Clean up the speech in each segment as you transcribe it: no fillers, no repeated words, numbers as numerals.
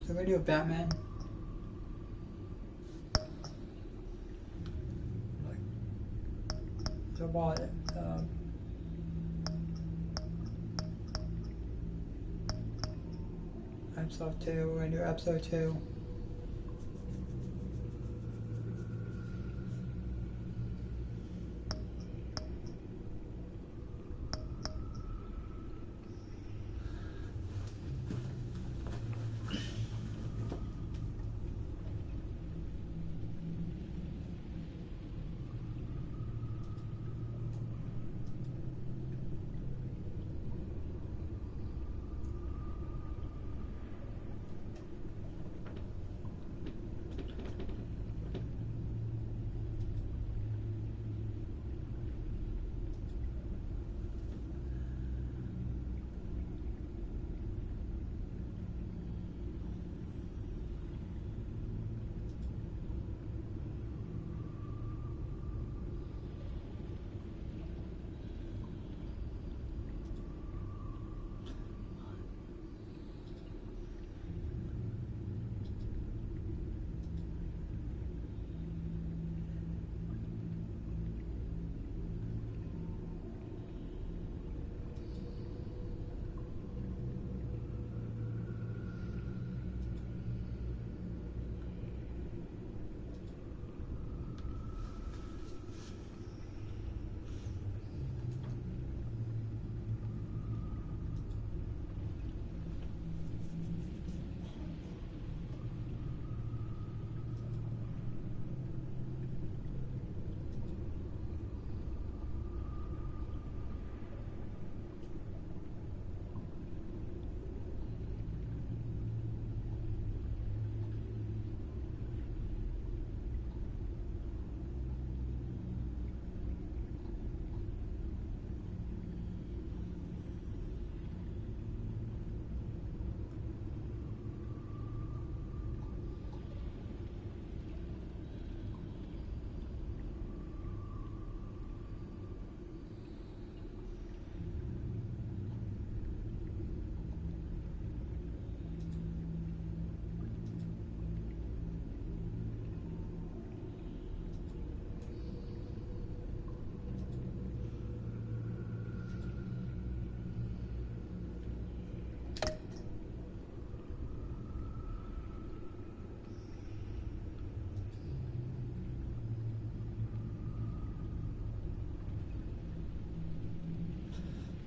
So we do Batman. So about episode 2. We're gonna do episode 2.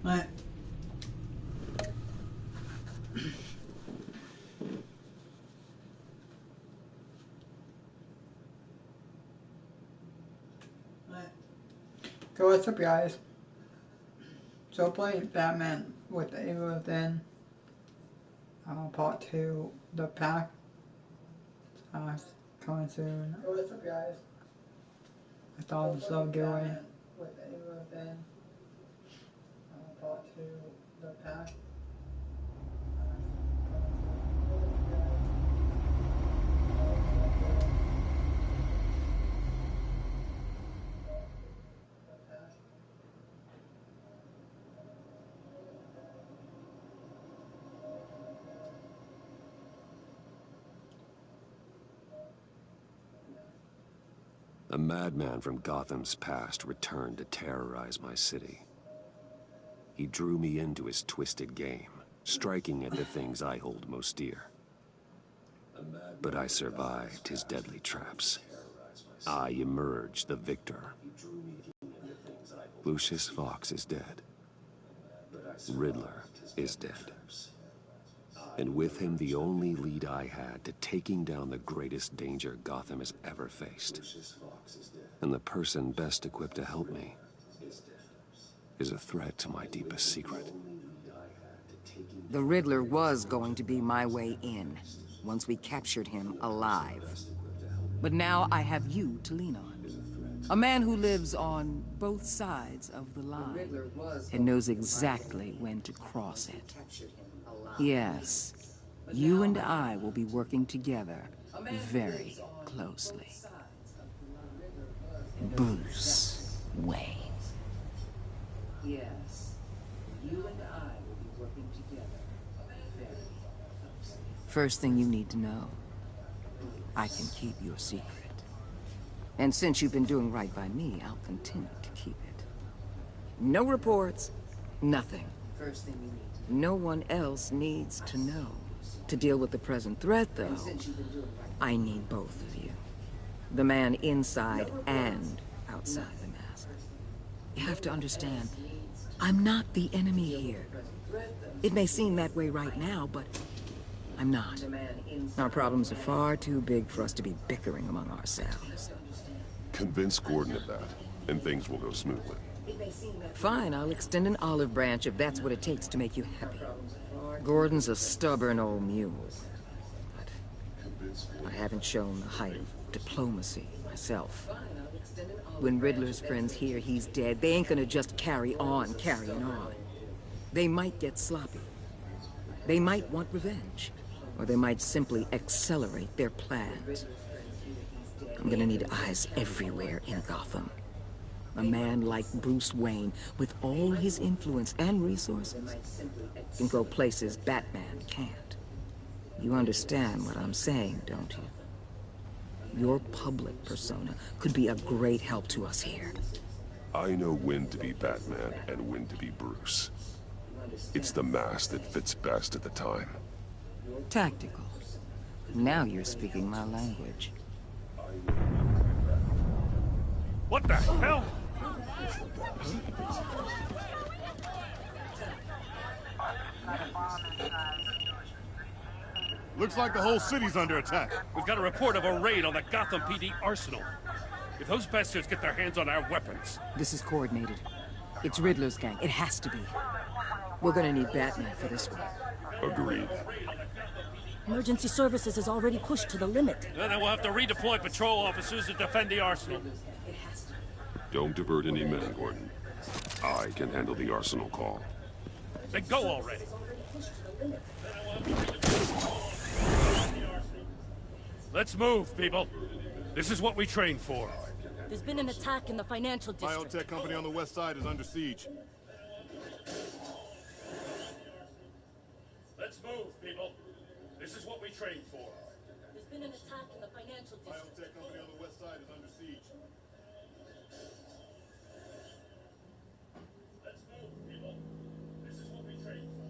Right. So what's up, guys? So playing Batman with the Evil Within, part 2, the pact, coming soon. So what's up, guys? I thought this little giveaway with the Evil Within, part 2, the pact. A madman from Gotham's past returned to terrorize my city. He drew me into his twisted game, striking at the things I hold most dear. But I survived his deadly traps. I emerged the victor. Lucius Fox is dead. Riddler is dead. And with him, the only lead I had to taking down the greatest danger Gotham has ever faced. And the person best equipped to help me is a threat to my deepest secret. The Riddler was going to be my way in, once we captured him alive. But now I have you to lean on. A man who lives on both sides of the line and knows exactly when to cross it. Yes, you and I will be working together very closely. Bruce Wayne. Yes, you and I will be working together very closely. First thing you need to know, I can keep your secret. And since you've been doing right by me, I'll continue to keep it. No reports, nothing. First thing you need to know. No one else needs to know. To deal with the present threat, though, I need both of you. The man inside and outside the mask. You have to understand, I'm not the enemy here. It may seem that way right now, but I'm not. Our problems are far too big for us to be bickering among ourselves. Convince Gordon of that, and things will go smoothly. Fine, I'll extend an olive branch if that's what it takes to make you happy. Gordon's a stubborn old mule. But I haven't shown the height of diplomacy myself. When Riddler's friends hear he's dead, they ain't gonna just carry on carrying on. They might get sloppy. They might want revenge. Or they might simply accelerate their plans. I'm gonna need eyes everywhere in Gotham. A man like Bruce Wayne, with all his influence and resources, can go places Batman can't. You understand what I'm saying, don't you? Your public persona could be a great help to us here. I know when to be Batman and when to be Bruce. It's the mask that fits best at the time. Tactical. Now you're speaking my language. What the hell? Looks like the whole city's under attack. We've got a report of a raid on the Gotham PD arsenal. If those bastards get their hands on our weapons... This is coordinated. It's Riddler's gang. It has to be. We're gonna need Batman for this one. Agreed. Emergency services is already pushed to the limit. Then we'll have to redeploy patrol officers to defend the arsenal. Don't divert any men, Gordon. I can handle the arsenal call. Then go already. Let's move, people. This is what we trained for. There's been an attack in the financial district. Biotech company on the west side is under siege. Let's move, people. This is what we trained for. There's been an attack in the financial district. Biotech company on the west side is under siege. Let's move, people. This is what we trained for.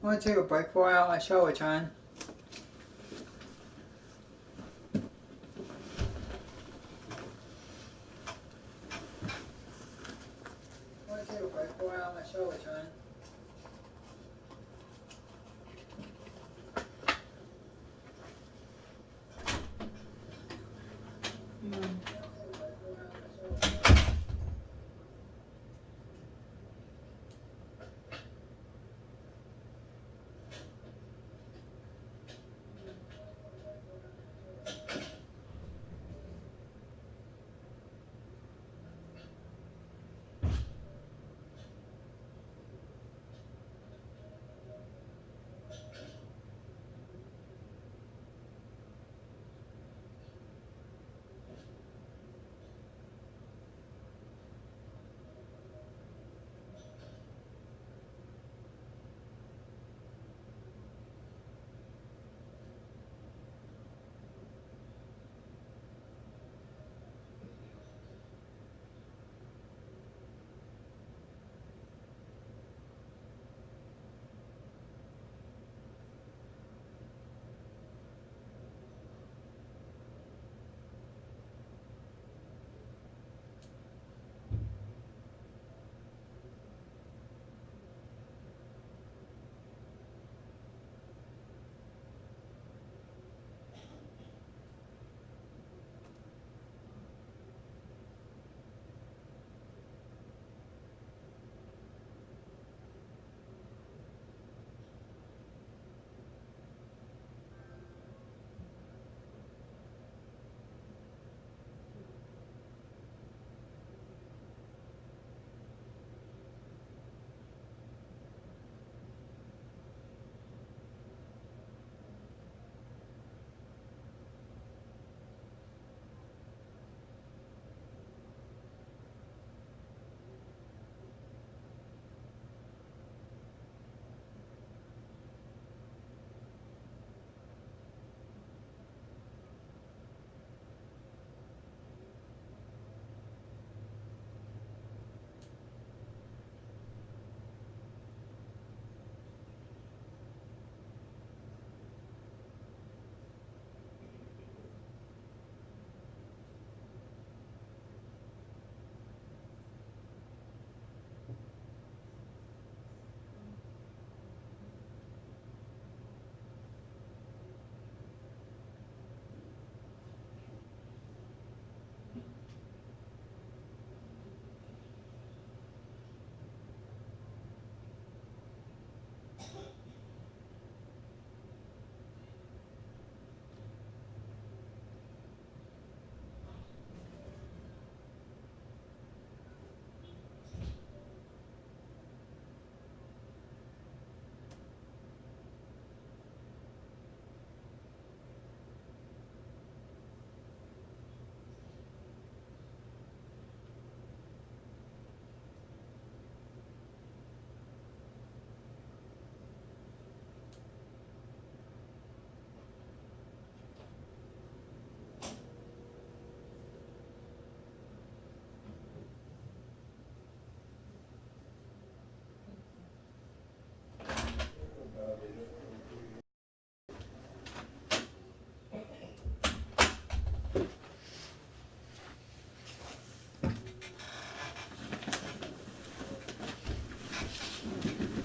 Want to take a break for a while? My show is on. Want to take a break for a while? My show is on.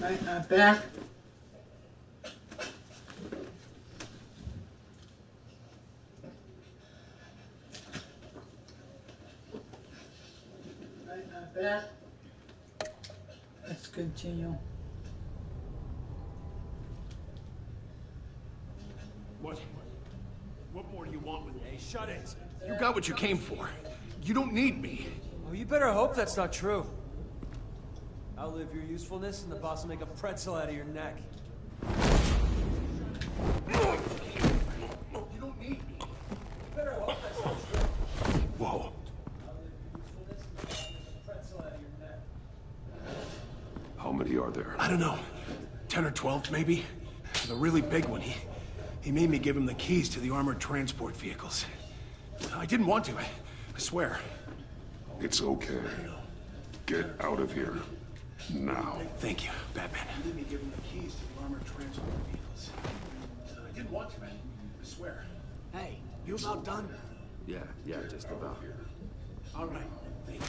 Right, not back. Right, not back. Let's continue. What more do you want with me? Hey, shut it! You got what you came for. You don't need me. Oh, you better hope that's not true. Outlive your usefulness, and the boss will make a pretzel out of your neck. You don't need me. You better hope that's not true. Whoa. How many are there? I don't know. 10 or 12, maybe? The really big one, he made me give him the keys to the armored transport vehicles. I didn't want to, I swear. It's okay. Get out of here. Now. Thank you, Batman. He made me give him the keys to the armored transport vehicles. I didn't want to, I swear. Hey, you about done? Yeah, just about. All right, thank you.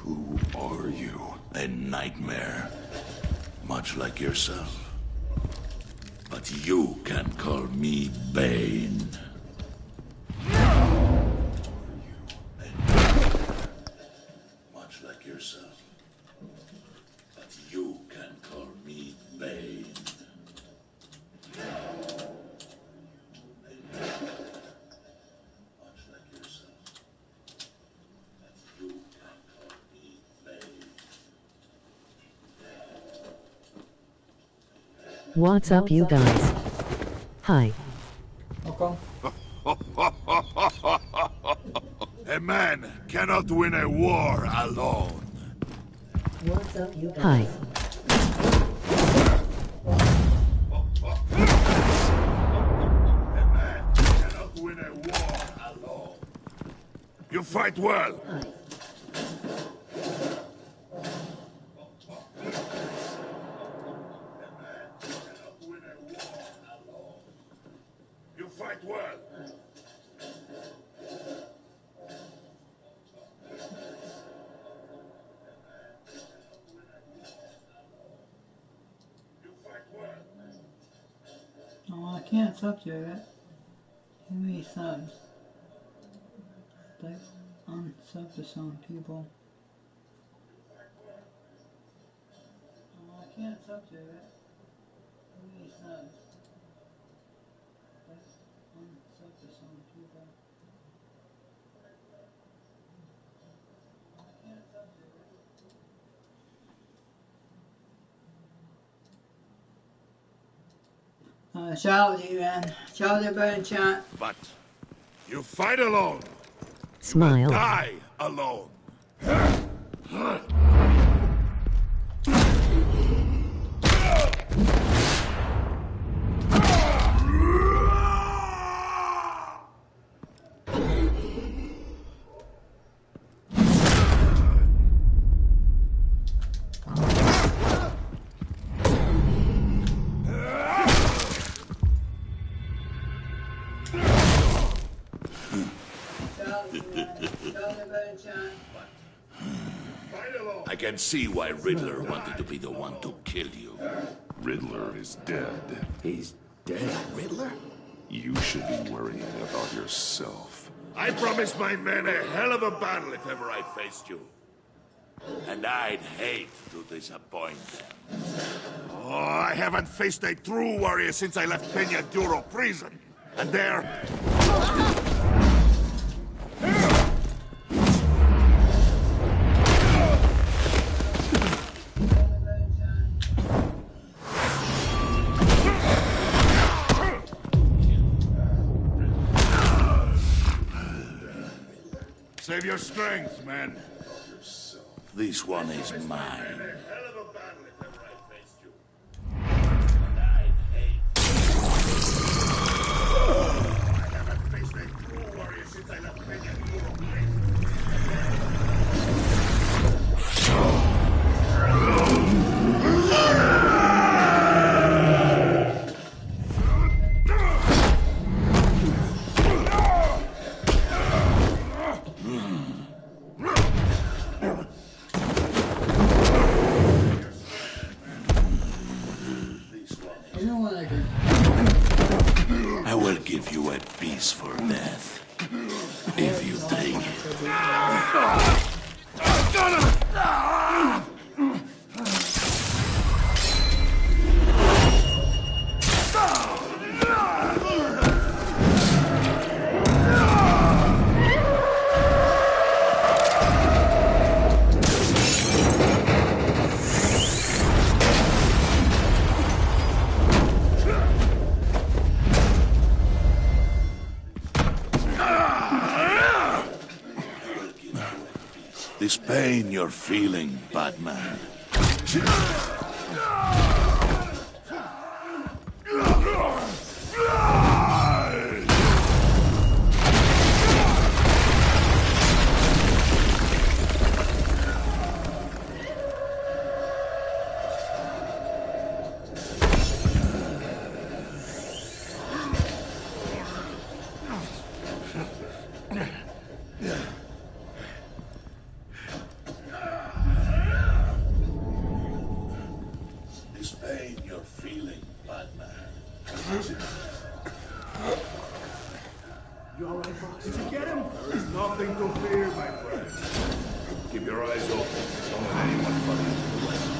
Who are you? A nightmare, much like yourself. But you can call me Bane. Much like yourself. But you can call me Bane. Much like yourself. But you can call me Bane. What's up, you guys? Hi. Okay. A man cannot win a war alone. What's up, you guys? Hi. A man cannot win a war alone. You fight well. Hi. You fight well. You fight well. Oh, I can't subject it. Too many subs. Like, unsub to some people. Oh, I can't subject it. Too many subs. Like, unsub to some people. I can't subject it. Shout out to you, man. Shout out to everybody in chat. But you fight alone. Smile. Die alone. I can see why Riddler wanted to be the one to kill you. Riddler is dead. He's dead. Riddler? You should be worrying about yourself. I promised my men a hell of a battle if ever I faced you. And I'd hate to disappoint them. Oh, I haven't faced a true warrior since I left Peña Duro prison. And there... Save your strength, man. This one is mine. kiss for death. If you take it. This pain you're feeling, Batman. This pain you're feeling, Batman. You all right, boss? Did you get him? There is nothing to fear, my friend. Keep your eyes open. Don't let anyone fuck you.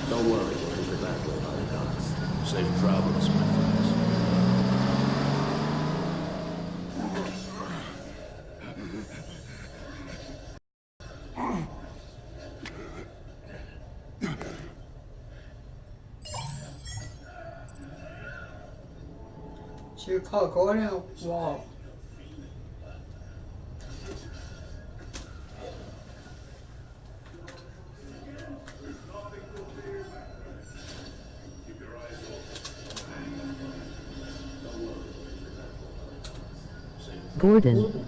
Don't worry, we'll be back with our guns. Safe travels, my friends. You call Gordon a wall. Gordon.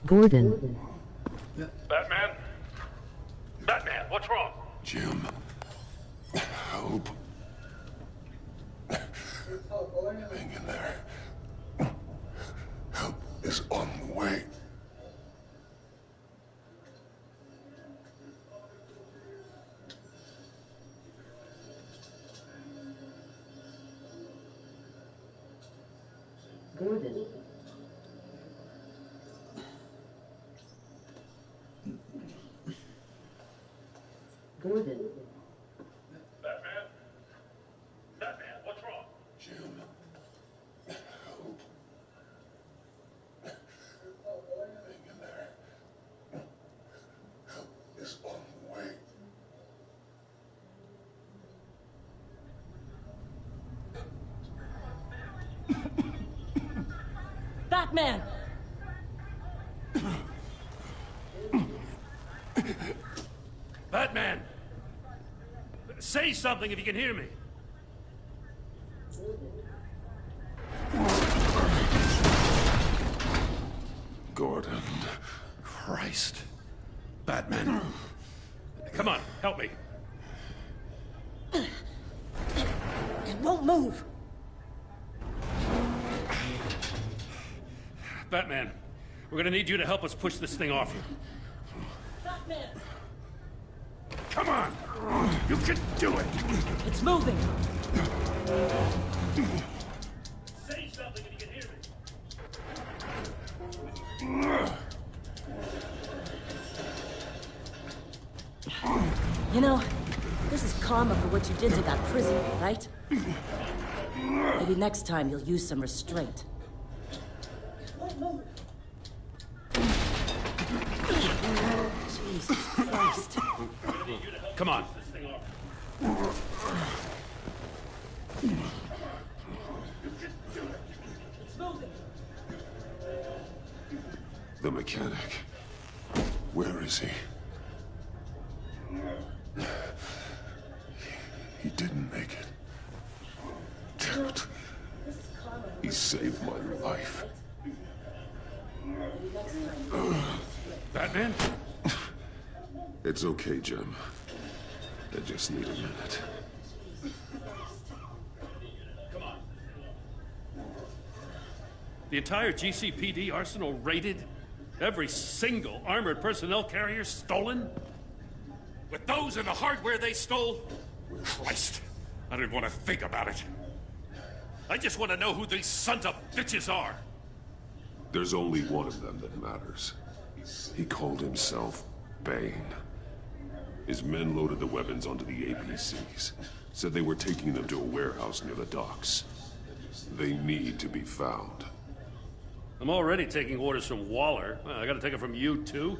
Gordon. Batman? Batman, what's wrong? Jim. Help. Hang in there. Help is on the way. Gordon. Gordon. Batman? Batman, what's wrong? Jim. Help. Hang in there. Help is on the way. Batman! Batman! Say something if you can hear me. Gordon. Christ. Batman. Come on, help me. It won't move. Batman, we're gonna need you to help us push this thing off you. Batman! Come on! You can do it! It's moving. Say something if you can hear me. You know, this is karma for what you did to that prison, right? Maybe next time you'll use some restraint. Jesus Christ. Come on. The mechanic. Where is he? He didn't make it. Damn it. He saved my life. Batman? It's okay, Jim. I just need a minute. Come on. The entire GCPD arsenal raided? Every single armored personnel carrier stolen? With those and the hardware they stole? Christ. I don't want to think about it. I just want to know who these sons of bitches are. There's only one of them that matters. He called himself Bane. His men loaded the weapons onto the APCs. Said they were taking them to a warehouse near the docks. They need to be found. I'm already taking orders from Waller. Well, I gotta take it from you, too?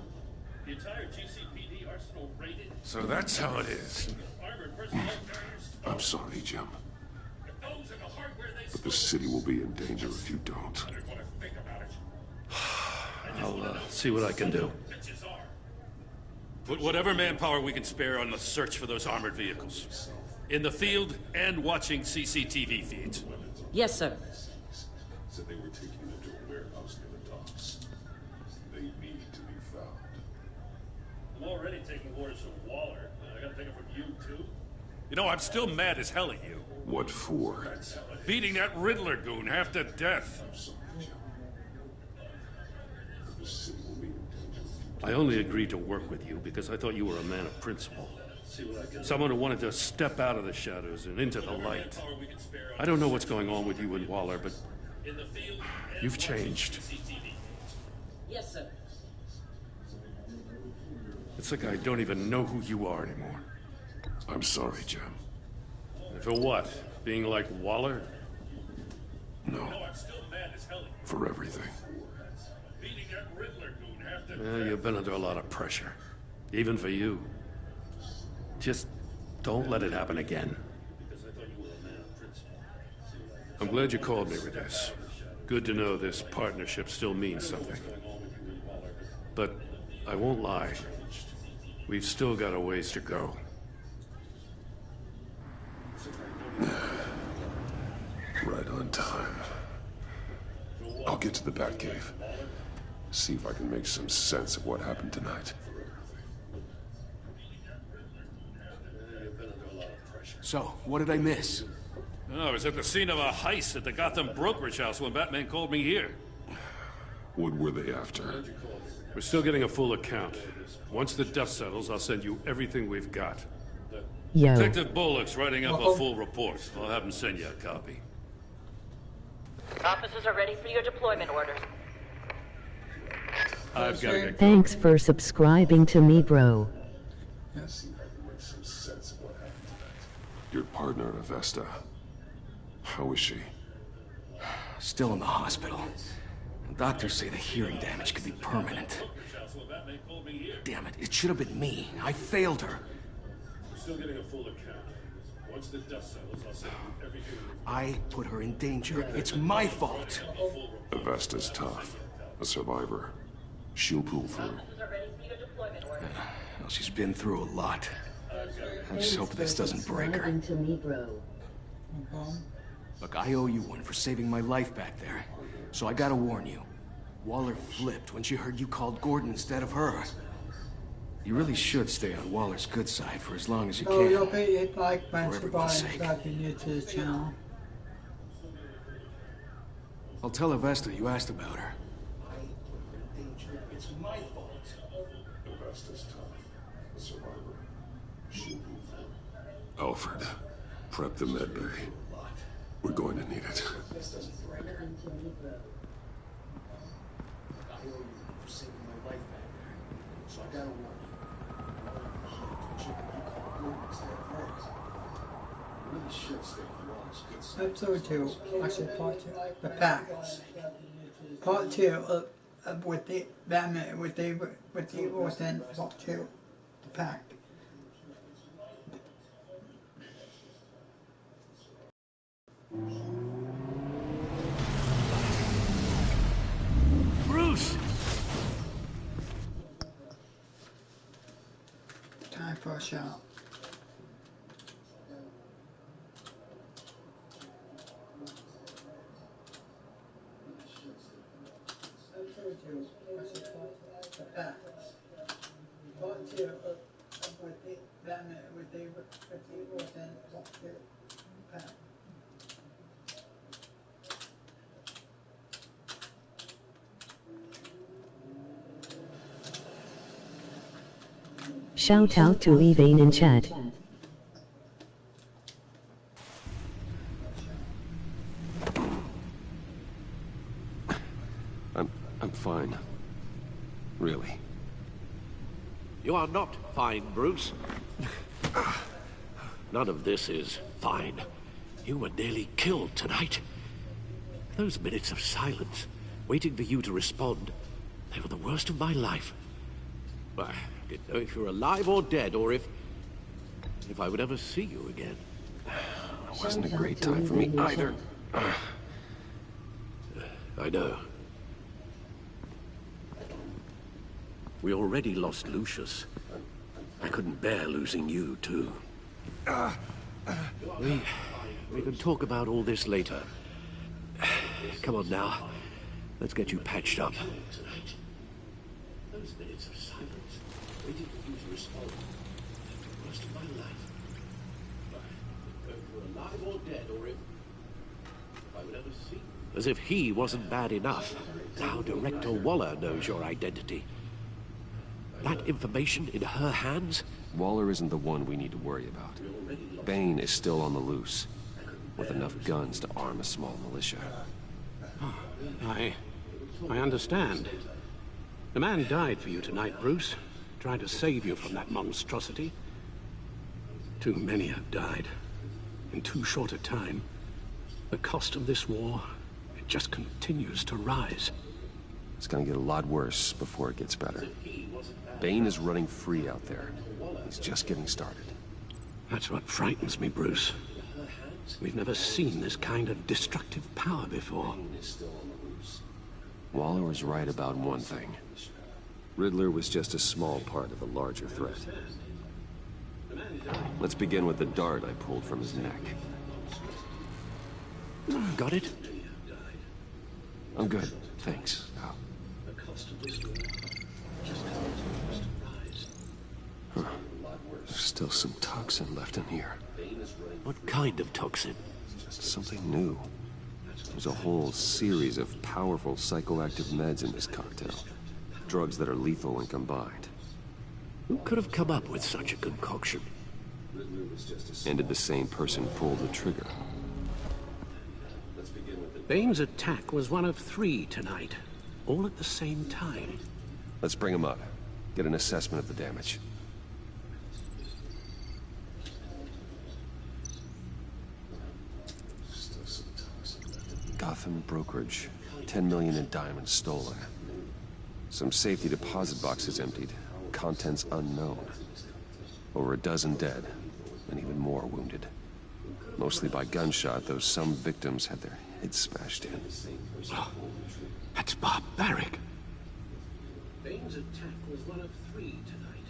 The entire GCPD arsenal raided... So that's how it is. I'm sorry, Jim. But the city will be in danger if you don't. I'll see what I can do. Put whatever manpower we can spare on the search for those armored vehicles. In the field and watching CCTV feeds. Yes, sir. Said they were taking them to a warehouse near the docks. They need to be found. I'm already taking orders from Waller. I gotta take it from you, too? You know, I'm still mad as hell at you. What for? Beating that Riddler goon half to death. I only agreed to work with you because I thought you were a man of principle. Someone who wanted to step out of the shadows and into the light. I don't know what's going on with you and Waller, but you've changed. Yes, sir. It's like I don't even know who you are anymore. I'm sorry, Jim. And for what? Being like Waller? No. For everything. Yeah, you've been under a lot of pressure. Even for you. Just don't let it happen again. I'm glad you called me with this. Good to know this partnership still means something. But I won't lie. We've still got a ways to go. Right on time. I'll get to the Batcave. See if I can make some sense of what happened tonight. So, what did I miss? Oh, I was at the scene of a heist at the Gotham brokerage house when Batman called me here. What were they after? We're still getting a full account. Once the dust settles, I'll send you everything we've got. Yo. Detective Bullock's writing up a full report. I'll have him send you a copy. Officers are ready for your deployment orders. I've got to get Thanks for subscribing to me, bro. Yes. Your partner, Avesta. How is she? Still in the hospital. Doctors say the hearing damage could be permanent. Damn it, it should have been me. I failed her. We're still getting a full account. Once the dust settles, I'll send you everything. I put her in danger. It's my fault. Avesta's tough. A survivor. She'll pull through. Well, she's been through a lot. I just hope this doesn't break her. To me, bro. Look, I owe you one for saving my life back there. So I gotta warn you. Waller flipped when she heard you called Gordon instead of her. You really should stay on Waller's good side for as long as you Oh, can. you'll be hit like For and everyone's subscribe sake. if you're new to the channel. I'll tell Avesta you asked about her. It's my fault. Avesta's tough. A survivor. She'll pull through. Alfred, prep the med bay. We're going to need it. Episode 2, actually part 2, the pact. Part 2 with the Batman, with the evil within part 2, the pact. Bruce! Time for a shot. Episode 2, actually part 2, the pact. Part 2 with the Batman, with the evil within part 2, the pact. Shout out to Evane in chat. I'm fine. Really. You are not fine, Bruce. None of this is fine. You were nearly killed tonight. Those minutes of silence, waiting for you to respond, they were the worst of my life. I didn't know if you were alive or dead, or if I would ever see you again. It wasn't a great time for me either. I know. We already lost Lucius. I couldn't bear losing you, too. We can talk about all this later. Come on now. Let's get you patched up. Those minutes of silence, waiting for you to respond. The worst of my life. If you were alive or dead, or if I would ever see you. As if he wasn't bad enough. Now Director Waller knows your identity. That information in her hands? Waller isn't the one we need to worry about. Bane is still on the loose, with enough guns to arm a small militia. I understand. The man died for you tonight, Bruce. Tried to save you from that monstrosity. Too many have died. In too short a time. The cost of this war, it just continues to rise. It's gonna get a lot worse before it gets better. Bane is running free out there. He's just getting started. That's what frightens me, Bruce. We've never seen this kind of destructive power before. Waller was right about one thing. Riddler was just a small part of a larger threat. Let's begin with the dart I pulled from his neck. Got it? I'm good, thanks. Huh. There's still some toxin left in here. What kind of toxin? Something new. There's a whole series of powerful psychoactive meds in this cocktail. Drugs that are lethal when combined. Who could have come up with such a concoction? And did the same person pull the trigger? Bane's attack was one of 3 tonight, all at the same time. Let's bring him up. Get an assessment of the damage. Gotham brokerage. 10 million in diamonds stolen. Some safety deposit boxes emptied. Contents unknown. Over a dozen dead, and even more wounded. Mostly by gunshot, though some victims had their heads smashed in. Oh, that's barbaric. Bane's attack was one of 3 tonight,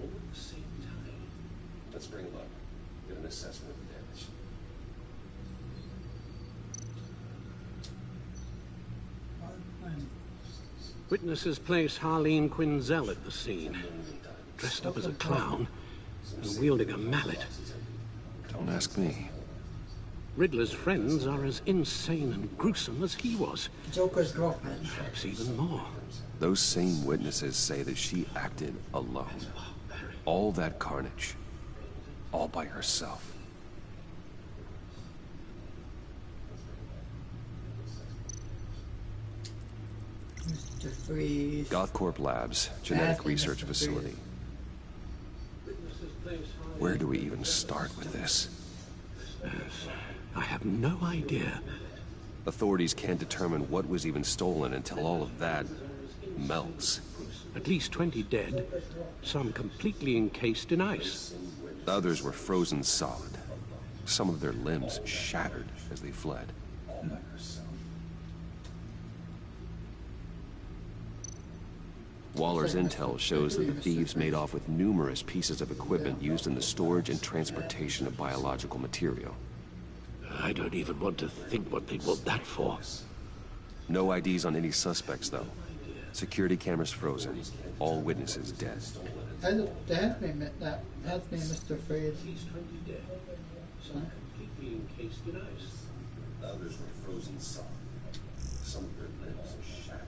all at the same time. Let's bring him up. Get an assessment of the damage. Witnesses place Harleen Quinzel at the scene, dressed up as a clown and wielding a mallet. Don't ask me. Riddler's friends are as insane and gruesome as he was. Joker's girlfriend. Perhaps even more. Those same witnesses say that she acted alone. All that carnage. All by herself. Mr. Freeze. Gothcorp Labs, genetic research facility. Where do we even start with this? I have no idea. Authorities can't determine what was even stolen until all of that melts. At least 20 dead, some completely encased in ice. Others were frozen solid. Some of their limbs shattered as they fled. Waller's intel shows that the thieves made off with numerous pieces of equipment used in the storage and transportation of biological material. I don't even want to think what they'd want that for. No IDs on any suspects, though. Security cameras frozen. All witnesses dead. That has been Mr. Freeze. Some completely encased in ice. Others were frozen solid. Some of their limbs shattered.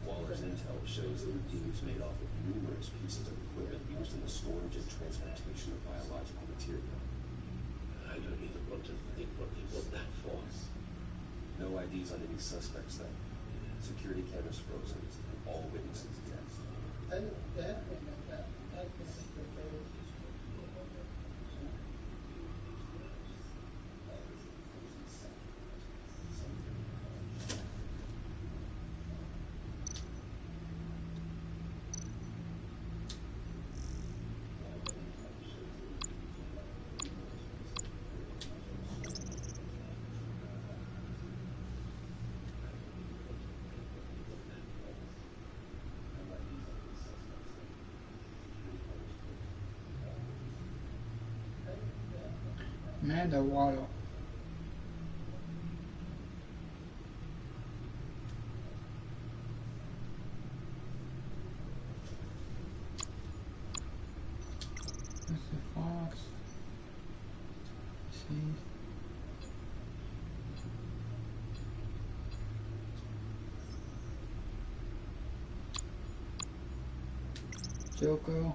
Waller's intel shows that the thieves made off with numerous pieces of equipment used in the storage and transportation of biological material. I don't even want to think what they want that for. No IDs on any suspects, though. Security cameras frozen. All witnesses dead. Man, the water. Mr. Fox. See. Joker.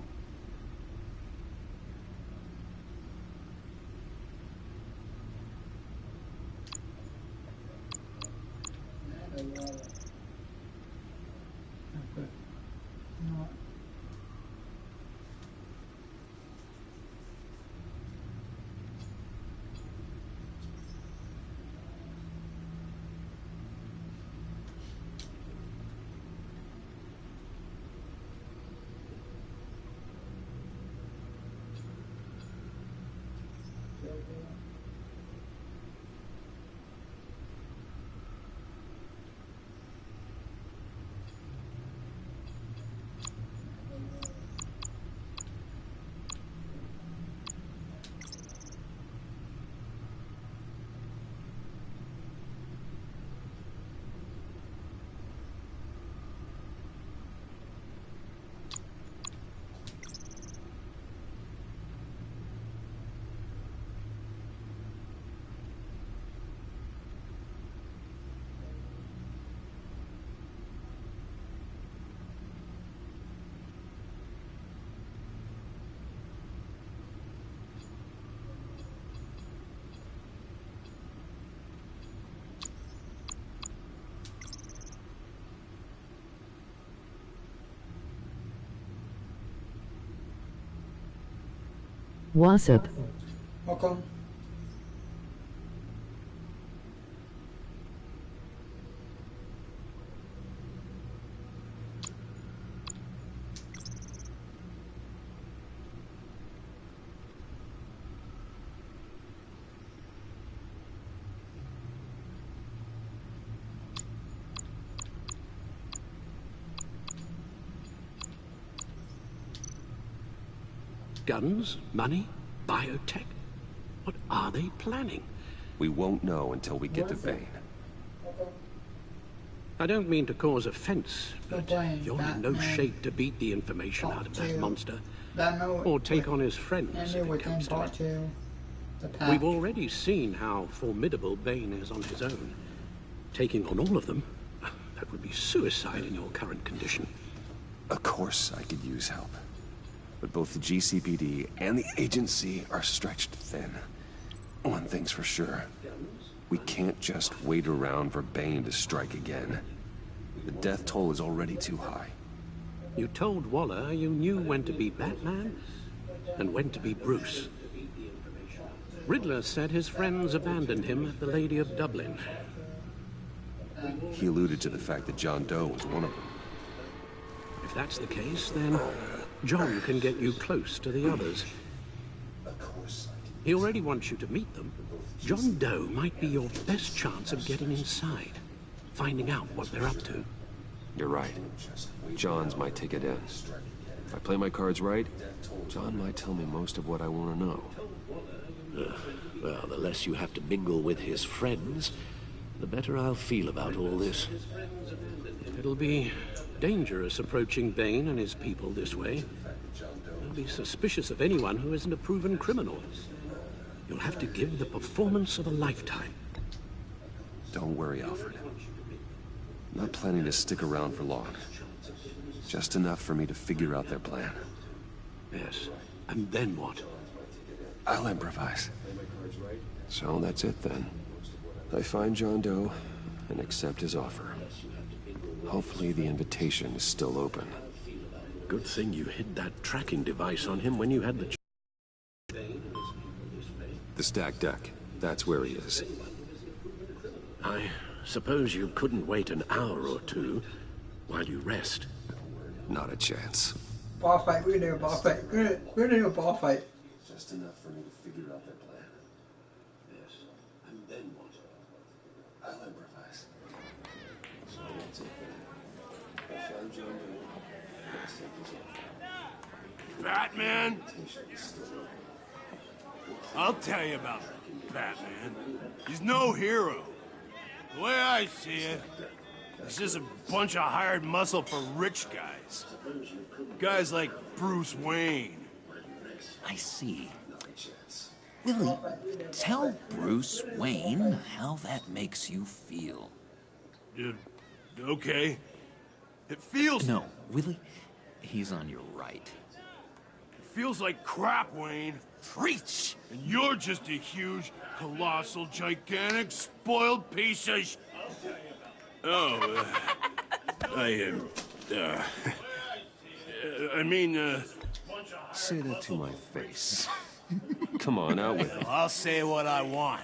What's up? Welcome. Guns? Money? Biotech? What are they planning? We won't know until we get to Bane. I don't mean to cause offense, but you're in no shape to beat the information out of that monster, or take on his friends if it comes to it. We've already seen how formidable Bane is on his own. Taking on all of them, that would be suicide in your current condition. Of course I could use help. But both the GCPD and the agency are stretched thin. One thing's for sure. We can't just wait around for Bane to strike again. The death toll is already too high. You told Waller you knew when to be Batman and when to be Bruce. Riddler said his friends abandoned him at the Lady of Dublin. He alluded to the fact that John Doe was one of them. If that's the case, then John can get you close to the others. He already wants you to meet them. John Doe might be your best chance of getting inside, finding out what they're up to. You're right. John's my ticket in. If I play my cards right, John might tell me most of what I want to know. Well, the less you have to mingle with his friends, the better I'll feel about all this. It'll be dangerous approaching Bane and his people this way. They'll be suspicious of anyone who isn't a proven criminal. You'll have to give the performance of a lifetime. Don't worry, Alfred. I'm not planning to stick around for long. Just enough for me to figure out their plan. Yes, and then what? I'll improvise. So that's it then. I find John Doe and accept his offer. Hopefully the invitation is still open. Good thing you hid that tracking device on him when you had the... The stacked deck. That's where he is. I suppose you couldn't wait an hour or two while you rest. Not a chance. Ball fight, we're doing a ball fight. We're doing a ball fight. Just enough for me to figure out their plan. Yes, and then what? I'll improvise. So that's it then. I found John Doe. Let's take his offer. Batman? I'll tell you about Batman. He's no hero. The way I see it, he's just a bunch of hired muscle for rich guys. Guys like Bruce Wayne. I see. Willie, tell Bruce Wayne how that makes you feel. Okay. It feels... No, Willie, he's on your right. It feels like crap, Wayne. Preach! And you're just a huge, colossal, gigantic, spoiled piece of sh... Oh, I mean, Say that to my face. Come on, out with it. I'll say what I want.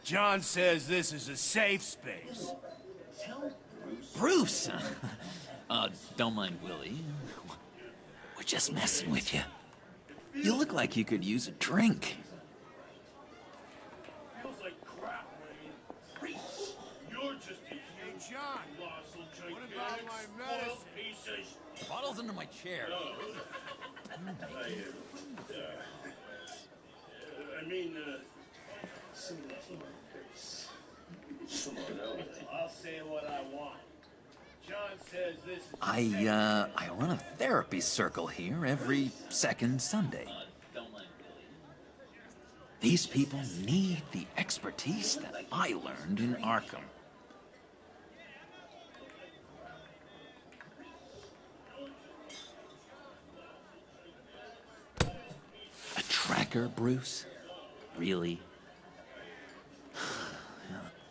John says this is a safe space. Bruce! Don't mind Willie. We're just messing with you. You look like you could use a drink. Feels like crap, Wayne. You're just a huge, colossal, gigantic, spoiled piece of sh... Bottles under my chair. I mean, I'll say what I want. John says this is... I run a therapy circle here every second Sunday. These people need the expertise that I learned in Arkham. A tracker, Bruce? Really?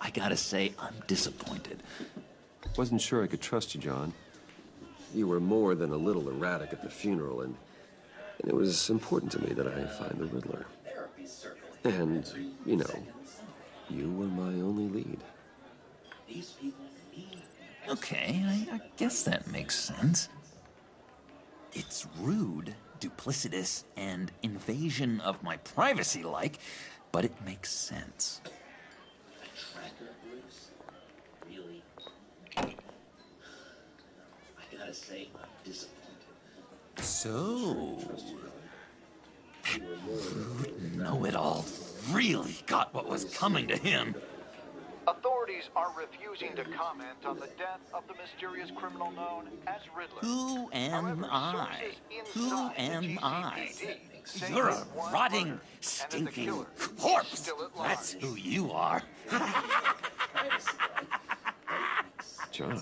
I gotta say, I'm disappointed. Wasn't sure I could trust you, John. You were more than a little erratic at the funeral, and it was important to me that I find the Riddler. And, you know, you were my only lead. Okay, I guess that makes sense. It's rude, duplicitous, and invasion of my privacy-like, but it makes sense. Say I'm disappointed. So, that rude know-it-all really got what was coming to him. Authorities are refusing to comment on the death of the mysterious criminal known as Riddler. Who am I? Who am I? say You're a one rotting, murder, stinking corpse. That's who you are. John,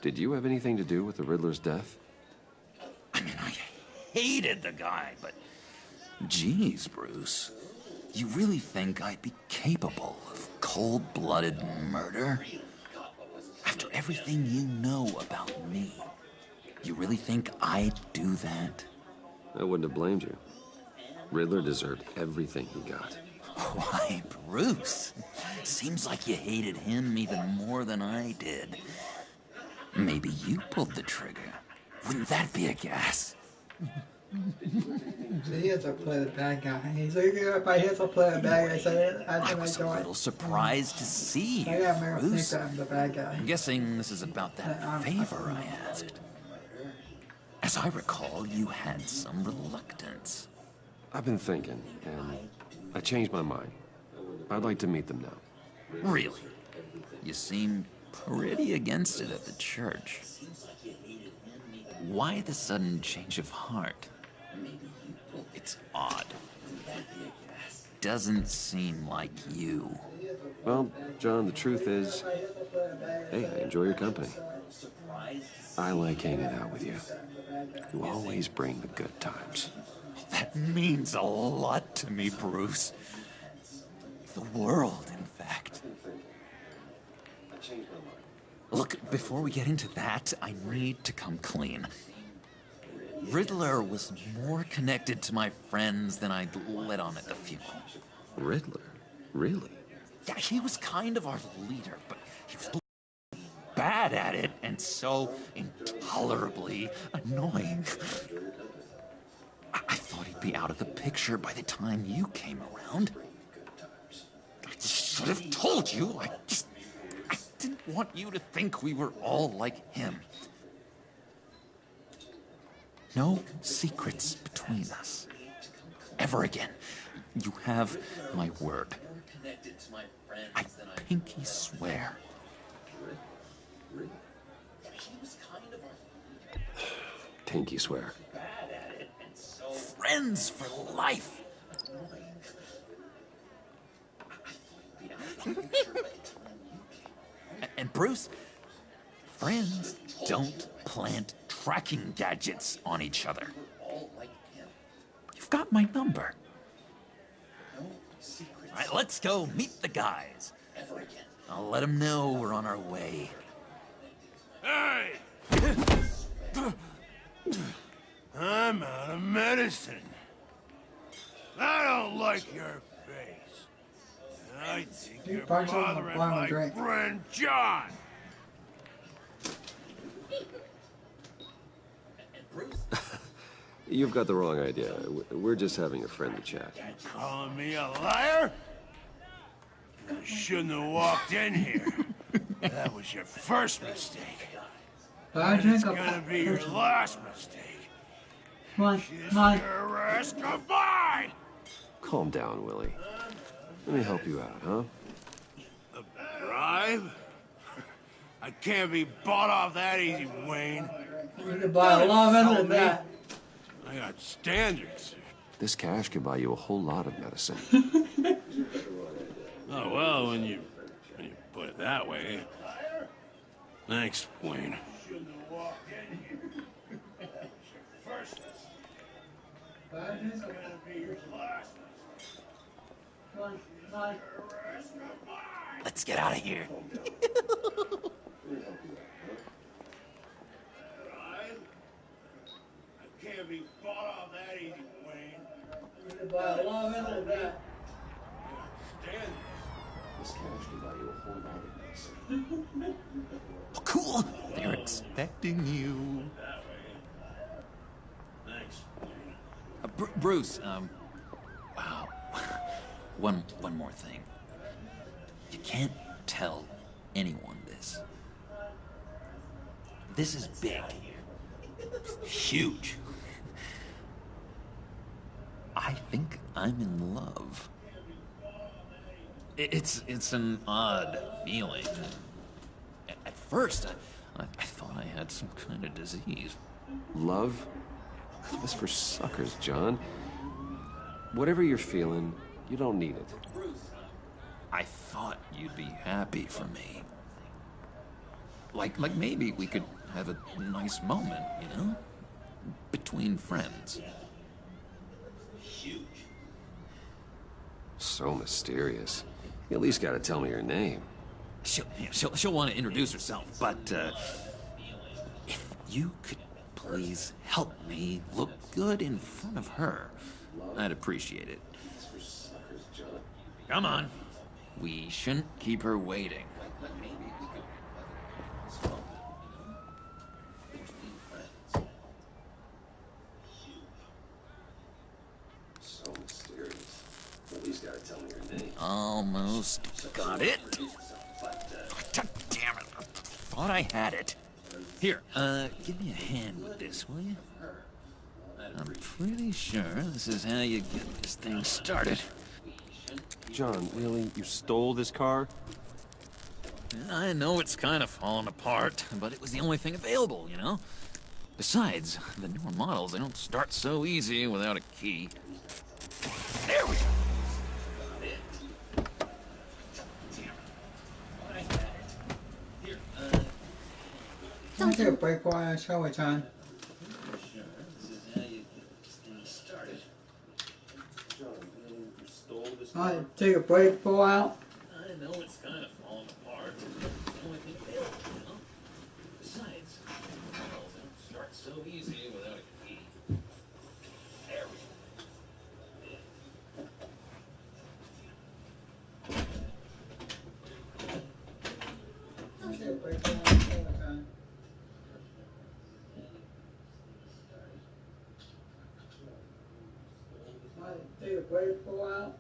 did you have anything to do with the Riddler's death? I mean, I hated the guy, but... Geez, Bruce. You really think I'd be capable of cold-blooded murder? After everything you know about me, you really think I'd do that? I wouldn't have blamed you. Riddler deserved everything he got. Why, Bruce, seems like you hated him even more than I did. Maybe you pulled the trigger. Wouldn't that be a gas? He has to play the bad guy. He's like, if I have to play the bad guy, so I was a little surprised to see you, Bruce. I'm the bad guy. I'm guessing this is about that favor I asked. As I recall, you had some reluctance. I've been thinking, and I changed my mind. I'd like to meet them now. Really? You seem pretty against it at the church. Why the sudden change of heart? It's odd. Doesn't seem like you. Well, John, the truth is, hey, I enjoy your company. I like hanging out with you. You always bring the good times. That means a lot to me, Bruce. The world, in fact. Look, before we get into that, I need to come clean. Riddler was more connected to my friends than I'd let on at the funeral. Riddler? Really? Yeah, he was kind of our leader, but he was bad at it and so intolerably annoying. I thought he'd be out of the picture by the time you came around. I should have told you. I didn't want you to think we were all like him. No secrets between us. Ever again. You have my word. I pinky swear. Pinky swear. Friends for life. And Bruce, friends don't plant tracking gadgets on each other. You've got my number. All right, let's go meet the guys. I'll let them know we're on our way. Hey! I'm out of medicine. I don't like your face. I think you're bothering my friend John. You've got the wrong idea. We're just having a friendly chat. You calling me a liar? You shouldn't have walked in here. That was your first mistake. And it's gonna be your last mistake. Kiss your ass goodbye! Calm down, Willie. Let me help you out, huh? A bribe? I can't be bought off that easy, Wayne. You can buy a lot better than that. I got standards. This cash could buy you a whole lot of medicine. Oh, well, when you put it that way. Thanks, Wayne. Let's get out of here. I can't be bought off that easy, Wayne. You can buy a lot better than that. This cash could buy you a whole lot of medicine. Oh, cool. They're expecting you. Thanks. Bruce, wow. One more thing. You can't tell anyone this. This is big. Huge. I think I'm in love. It's an odd feeling. At first, I thought I had some kind of disease. Love? That's for suckers, John. Whatever you're feeling, you don't need it. I thought you'd be happy for me. Like maybe we could have a nice moment, you know? Between friends. Huge. So mysterious. You at least gotta tell me your name. She'll want to introduce herself, but if you could please help me look good in front of her, I'd appreciate it. Come on. We shouldn't keep her waiting. So mysterious. You at least gotta tell me your name. Almost got it. God damn it. I thought I had it. Here, give me a hand with this, will you? I'm pretty sure this is how you get this thing started. John, really? You stole this car? I know it's kind of falling apart, but it was the only thing available, you know? Besides, the newer models, they don't start so easy without a key. There we go. I'll take a break while I show it, John. Alright, take a break, pull out. I know it's kind of falling apart. The only thing available, you know? Besides, walls don't start so easy without a key. There we Take a break, pull out. Okay. Alright, take a break, pull out.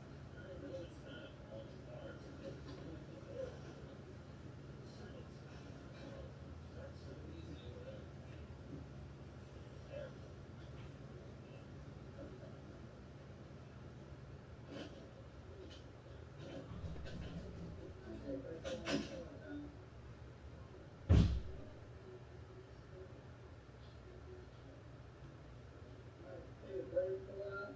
Take a break, pull out.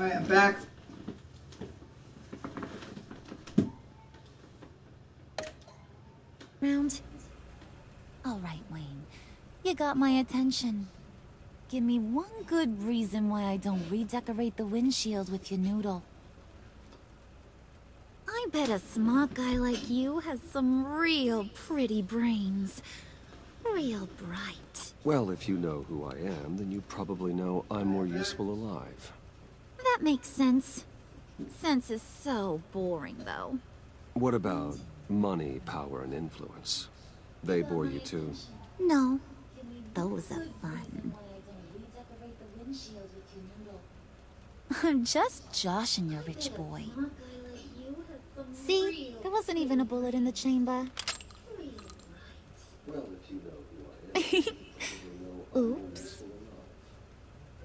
Alright, I'm back. Round. All right, Wayne. You got my attention. Give me one good reason why I don't redecorate the windshield with your noodle. I bet a smart guy like you has some real pretty brains. Real bright. Well, if you know who I am, then you probably know I'm more useful alive. That makes sense. Sense is so boring, though. What about money, power, and influence? They bore you too? No. Those are fun. I'm just joshing you, rich boy. See? There wasn't even a bullet in the chamber. Well, if you know who I am. Oops.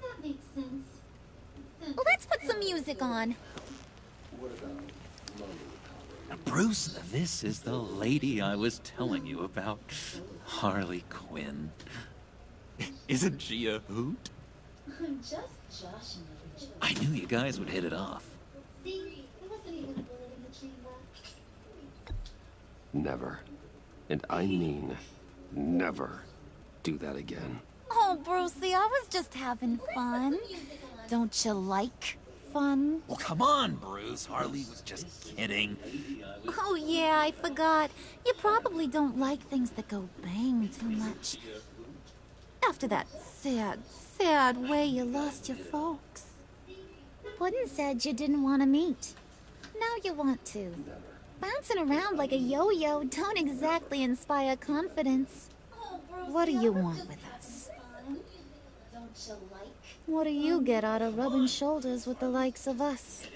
That makes sense. Well, let's put some music on. What about money, power, Bruce, this is the lady I was telling you about. Harley Quinn. Isn't she a hoot? I'm just joshing you. I knew you guys would hit it off. See? There wasn't even a bullet in the chamber. Never. And I mean, never do that again. Oh, Brucey, I was just having fun. Don't you like fun? Well, come on, Bruce. Harley was just kidding. Oh, yeah, I forgot. You probably don't like things that go bang too much. After that sad way you lost your folks. Puddin' said you didn't want to meet. Now you want to. Bouncing around like a yo-yo don't exactly inspire confidence. What do you want with us? What do you get out of rubbing shoulders with the likes of us?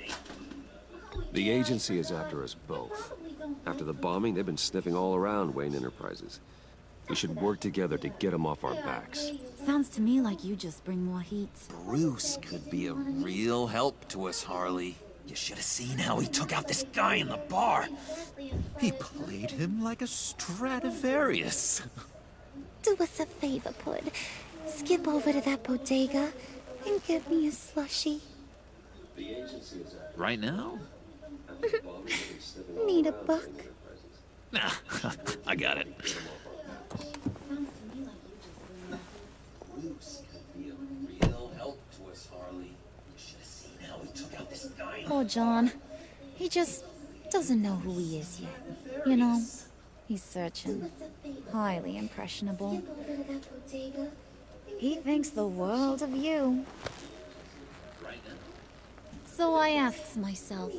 The agency is after us both. After the bombing, they've been sniffing all around Wayne Enterprises. We should work together to get them off our backs. Sounds to me like you just bring more heat. Bruce could be a real help to us, Harley. You should have seen how he took out this guy in the bar. He played him like a Stradivarius. Do us a favor, Pud. Skip over to that bodega and get me a slushie. Right now? Need a buck? Nah, I got it. Bruce could be a real help to us, Harley. You should have seen how he took out this guy. Poor John. He just doesn't know who he is yet. You know, he's searching. Highly impressionable. He thinks the world of you. So I asks myself,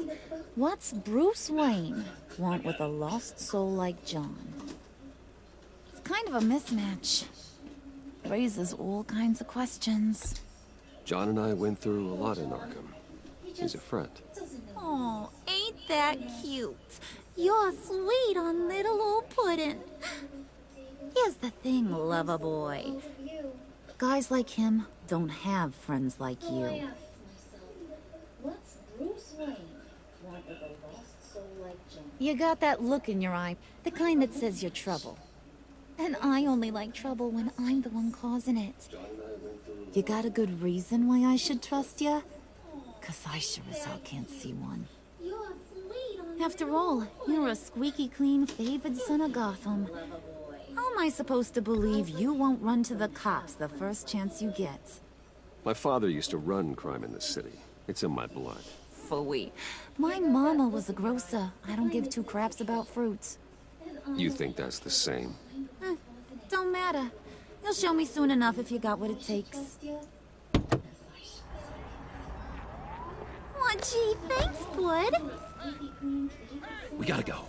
what's Bruce Wayne want with a lost soul like John? It's kind of a mismatch. Raises all kinds of questions. John and I went through a lot in Arkham. He's a friend. Oh, ain't that cute? You're sweet on little old Puddin'. Here's the thing, lover boy. Guys like him don't have friends like you. What's Bruce Wayne want with a lost soul like John? You got that look in your eye, the kind that says you're trouble. And I only like trouble when I'm the one causing it. You got a good reason why I should trust you? 'Cause I sure as hell can't see one. After all, you're a squeaky clean favored son of Gotham. How am I supposed to believe you won't run to the cops the first chance you get? My father used to run crime in this city. It's in my blood. Phooey. My mama was a grocer. I don't give two craps about fruits. You think that's the same? Don't matter. You'll show me soon enough if you got what it takes. Oh, gee, thanks, Bud. We gotta go.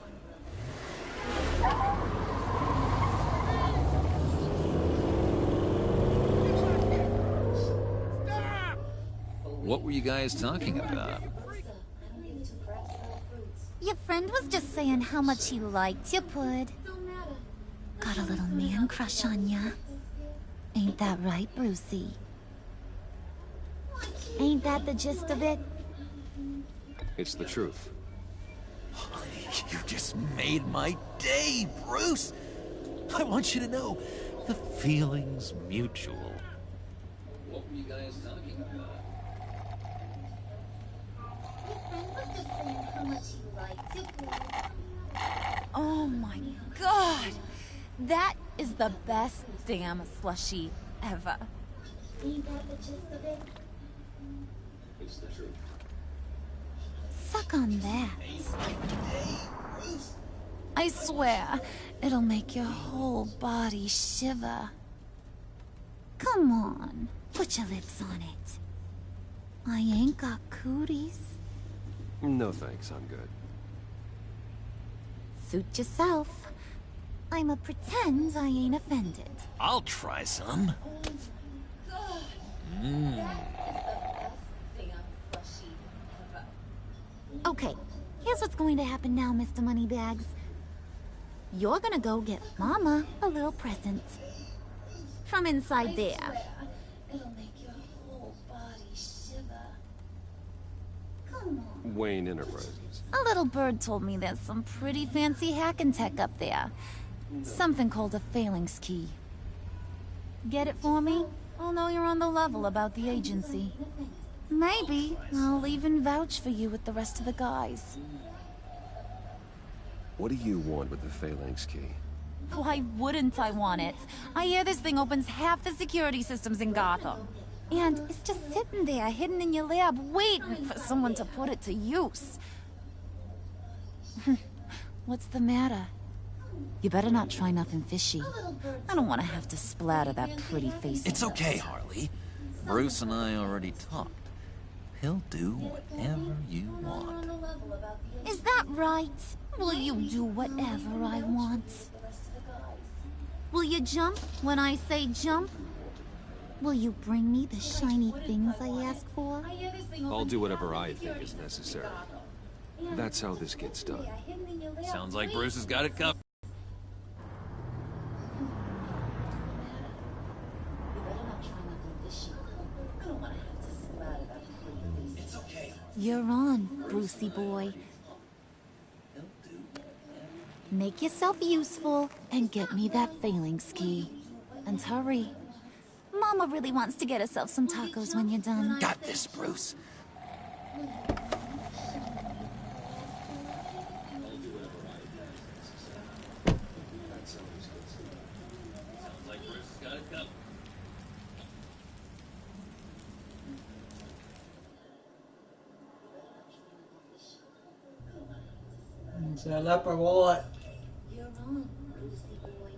What were you guys talking about? Your friend was just saying how much he liked you, Pud. Got a little man crush on ya. Ain't that right, Brucey? Ain't that the gist of it? It's the truth. You just made my day, Bruce. I want you to know, the feeling's mutual. What were you guys talking about? Oh my god! That is the best damn slushie ever. It's the truth. Suck on that. I swear, it'll make your whole body shiver. Come on, put your lips on it. I ain't got cooties. No thanks, I'm good. Suit yourself. I'ma pretend I ain't offended. I'll try some. Okay, here's what's going to happen now, Mr. Moneybags. You're gonna go get Mama a little present. From inside there. It'll make your whole body shiver. Come on. Wayne Enterprises. A little bird told me there's some pretty fancy hacking tech up there. Something called a phalanx key. Get it for me? I'll know you're on the level about the agency. Maybe I'll even vouch for you with the rest of the guys. What do you want with the phalanx key? Why wouldn't I want it? I hear this thing opens half the security systems in Gotham. And it's just sitting there, hidden in your lab, waiting for someone to put it to use. What's the matter? You better not try nothing fishy. I don't want to have to splatter that pretty face. It's okay, Harley. Bruce and I already talked. He'll do whatever you want. Is that right? Will you do whatever I want? Will you jump when I say jump? Will you bring me the shiny things I ask for? I'll do whatever I think is necessary. That's how this gets done. Sounds like Bruce has got it covered. You're on, Brucey boy. Make yourself useful and get me that phalanx key. And hurry. Mama really wants to get herself some tacos when you're done. Got this, Bruce. Sounds like Bruce has got it covered. It's a leper wallet. You're on, Brucey boy.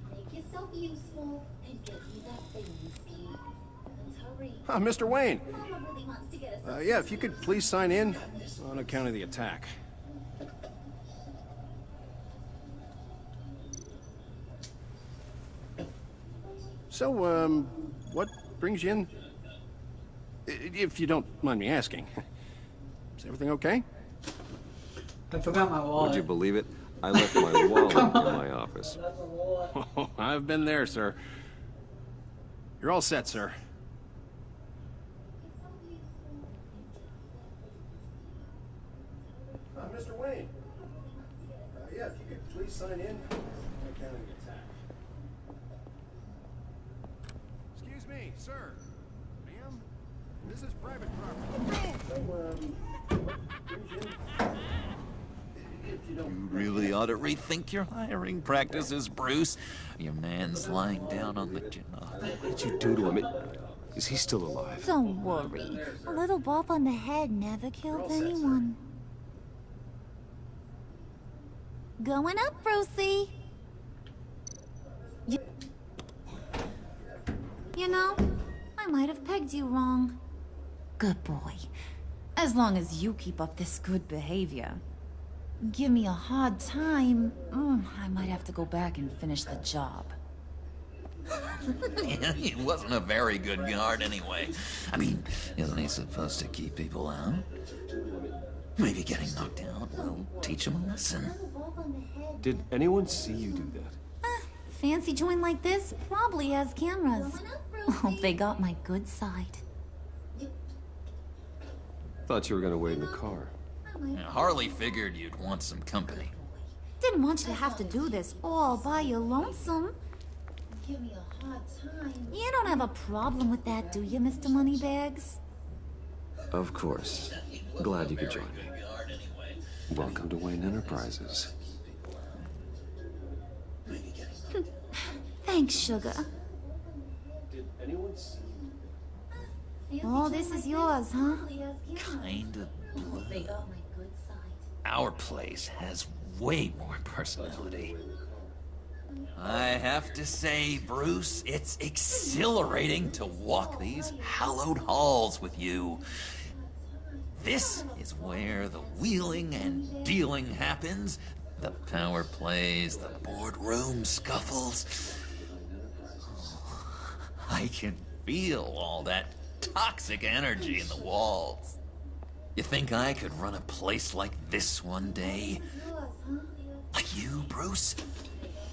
Make yourself useful and get me that phalanx key. And hurry. Mr. Wayne. Mama really wants to get herself. Yeah, if you could please sign in on account of the attack. So, what brings you in? If you don't mind me asking. Is everything okay? I forgot my wallet. Would you believe it? I left my wallet in my office. Oh, I've been there, sir. You're all set, sir. Mr. Wayne. Yeah, if you could please sign in on account of the attack. Excuse me, sir. Ma'am, this is private property. You really ought to rethink your hiring practices, Bruce. Your man's lying down on the job. What did you do to him? Is he still alive? Don't worry. A little bump on the head never killed anyone. Going up, Brucey. You know, I might have pegged you wrong. Good boy. As long as you keep up this good behavior. Give me a hard time, I might have to go back and finish the job. Yeah, he wasn't a very good guard anyway. I mean, isn't he supposed to keep people out? Maybe getting knocked out will teach him a lesson. Did anyone see you do that? Fancy joint like this probably has cameras. Hope they got my good side. Thought you were gonna wait in the car. Harley figured you'd want some company. Didn't want you to have to do this all by your lonesome. Give me a hard time. You don't have a problem with that, do you, Mr. Moneybags? Of course. Glad you could join me. Welcome to Wayne Enterprises. Thanks, sugar. Did anyone see Oh, this is yours, huh? Kinda blue. Our place has way more personality. I have to say, Bruce, it's exhilarating to walk these hallowed halls with you. This is where the wheeling and dealing happens. The power plays, the boardroom scuffles. I can feel all that toxic energy in the walls. You think I could run a place like this one day? Like you, Bruce?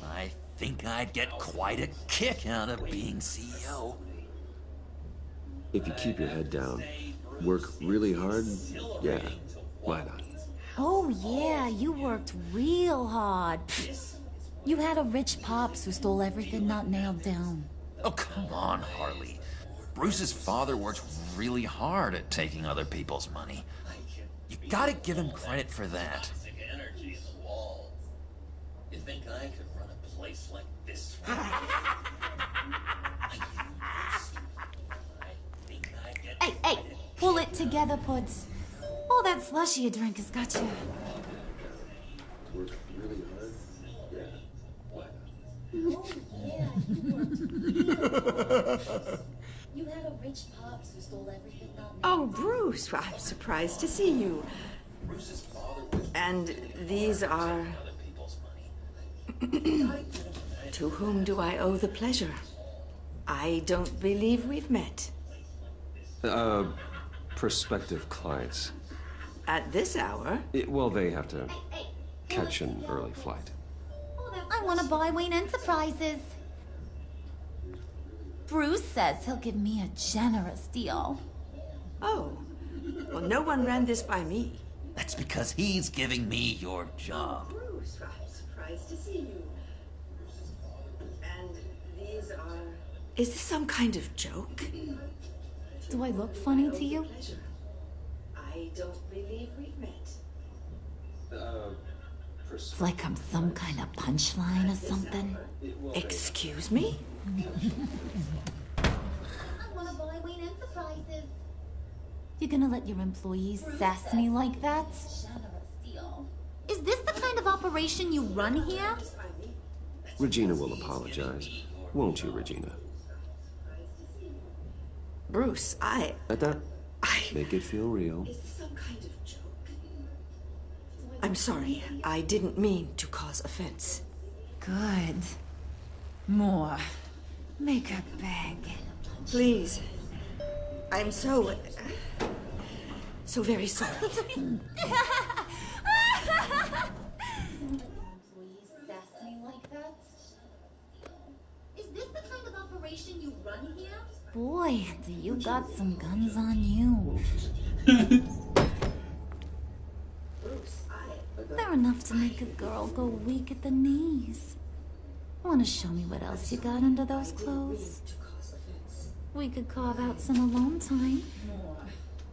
I think I'd get quite a kick out of being CEO. If you keep your head down, work really hard, yeah, why not? Oh, yeah, you worked real hard. You had a rich pops who stole everything not nailed down. Oh, come on, Harley. Bruce's father worked really hard at taking other people's money. You gotta give him credit for that. You think I could run a place like this? Hey, pull it together, Puds. All that slushy you drink has got you. Work really hard, yeah, why not? You had a rich pops who stole everything not Oh, Bruce, I'm surprised to see you. And these are... To whom do I owe the pleasure? I don't believe we've met. Prospective clients. At this hour? Well, they have to catch an early flight. I want to buy Wayne Enterprises. Bruce says he'll give me a generous deal. Oh, well, no one ran this by me. That's because he's giving me your job. Bruce, I'm surprised to see you. And these are... Is this some kind of joke? Do I look funny to you? I don't believe we've met. Like I'm some kind of punchline or something? Excuse me? I want to buy Wayne Enterprises. You're gonna let your employees sass me like that? Is this the kind of operation you run here? Regina will apologize. Won't you, Regina? Bruce, At that, make it feel real. Some kind of joke. I'm sorry. I didn't mean to cause offense. Good. More. Make her beg. Please. I'm so very sorry. Is this the kind of operation you run here? Boy, do you got some guns on you. They're enough to make a girl go weak at the knees. Want to show me what else you got under those clothes? We could carve out some alone time.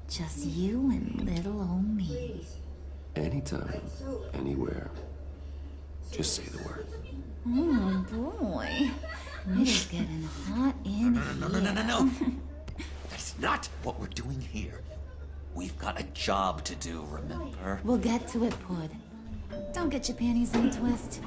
Just you and little old me. Anytime, anywhere. Just say the word. Oh, boy. It is getting hot in No. That's not what we're doing here. We've got a job to do, remember? We'll get to it, Pud. Don't get your panties in a twist.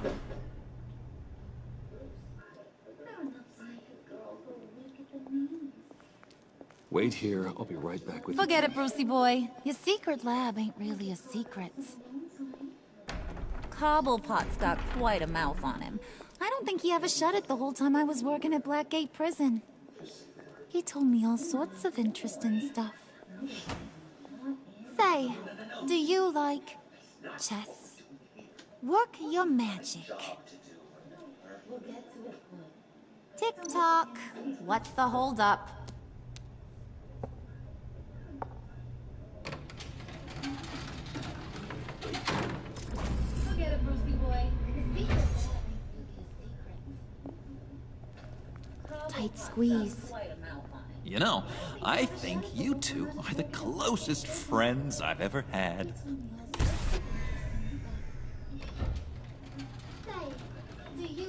Wait here. I'll be right back with Forget it, Brucey boy. Your secret lab ain't really a secret. Cobblepot's got quite a mouth on him. I don't think he ever shut it the whole time I was working at Blackgate Prison. He told me all sorts of interesting stuff. Say, do you like chess? Work your magic. Tick-tock. What's the holdup? Forget it, Brucey boy. Tight squeeze. You know, I think you two are the closest friends I've ever had. Do you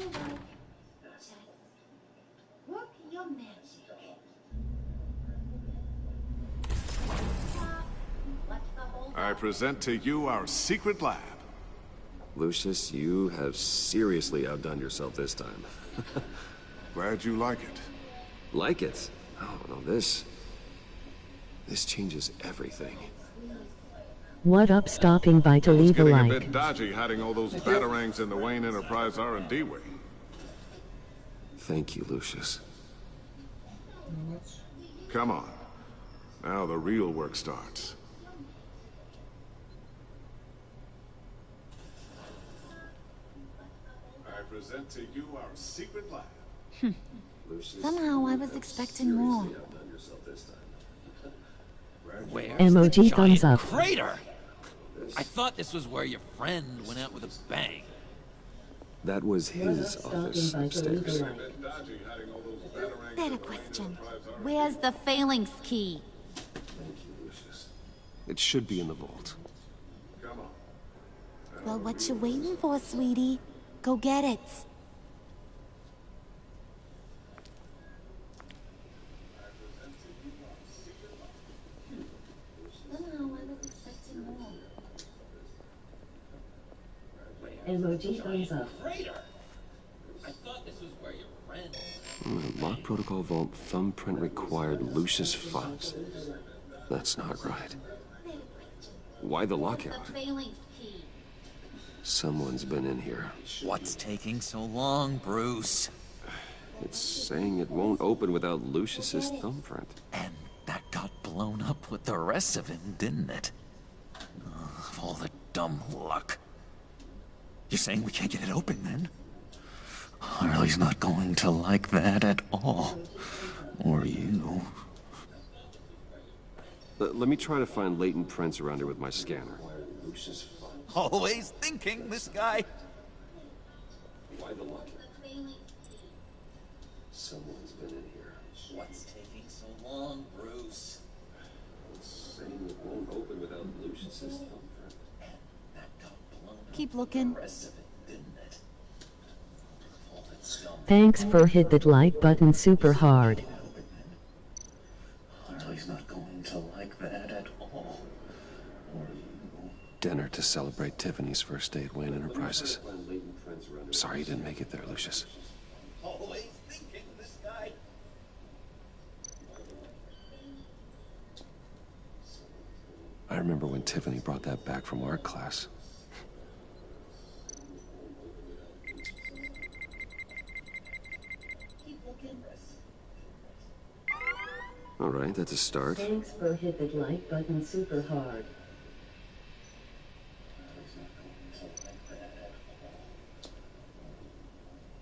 work your magic? I present to you our secret lab. Lucius, you have seriously outdone yourself this time. Glad you like it. Like it? Oh, no, this changes everything. What up, stopping by to It's leave a getting a like. bit dodgy hiding all those batarangs in the Wayne Enterprise R&D wing. Thank you, Lucius. Come on. Now the real work starts. I present to you our secret lab. Somehow I was expecting more. Where's Emoji the thumbs giant up. crater? I thought this was where your friend went out with a bang. That was his office upstairs. Better question. Where's the phalanx key? It should be in the vault. Well, what you waiting for, sweetie? Go get it. Emoji thumbs up. I thought this was where your friend... Lock protocol vault thumbprint required Lucius Fox. That's not right. Why the lockout? Someone's been in here. What's taking so long, Bruce? It's saying it won't open without Lucius's thumbprint. And that got blown up with the rest of him, didn't it? Of all the dumb luck. You're saying we can't get it open, then? Harley's not going to like that at all. Or you. Let me try to find latent prints around here with my scanner. Always thinking, this guy. Why the lockout? Someone's been in here. What's taking so long, Bruce? It's saying it won't open without Lucius's thumbprint. Keep looking. Thanks for hit that like button super hard. Harley's not going to like that at all. Dinner to celebrate Tiffany's first day at Wayne Enterprises. Sorry you didn't make it there, Lucius. Always thinking, this guy. I remember when Tiffany brought that back from art class. All right, that's a start. Thanks for hit that like button super hard.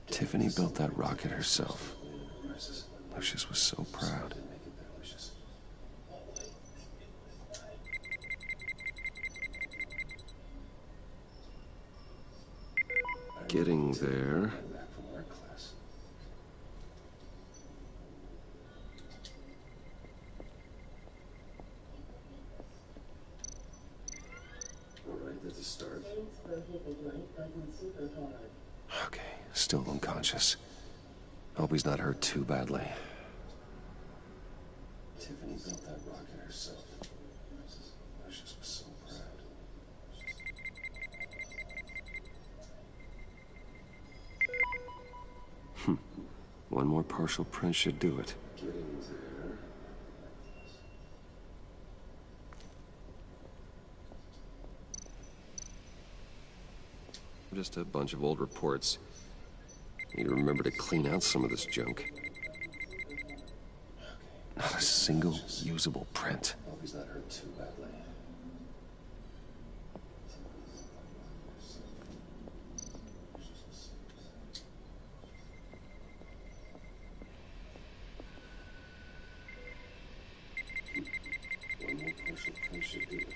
Tiffany built that rocket herself. Lucius was so proud. Getting there. That's a start. Okay, still unconscious. Hope he's not hurt too badly. Tiffany built that rocket herself. Lucius was so proud. One more partial print should do it. Just a bunch of old reports. Need to remember to clean out some of this junk. Not a single usable print. Hope he's not hurt too badly. One more partial print should do it.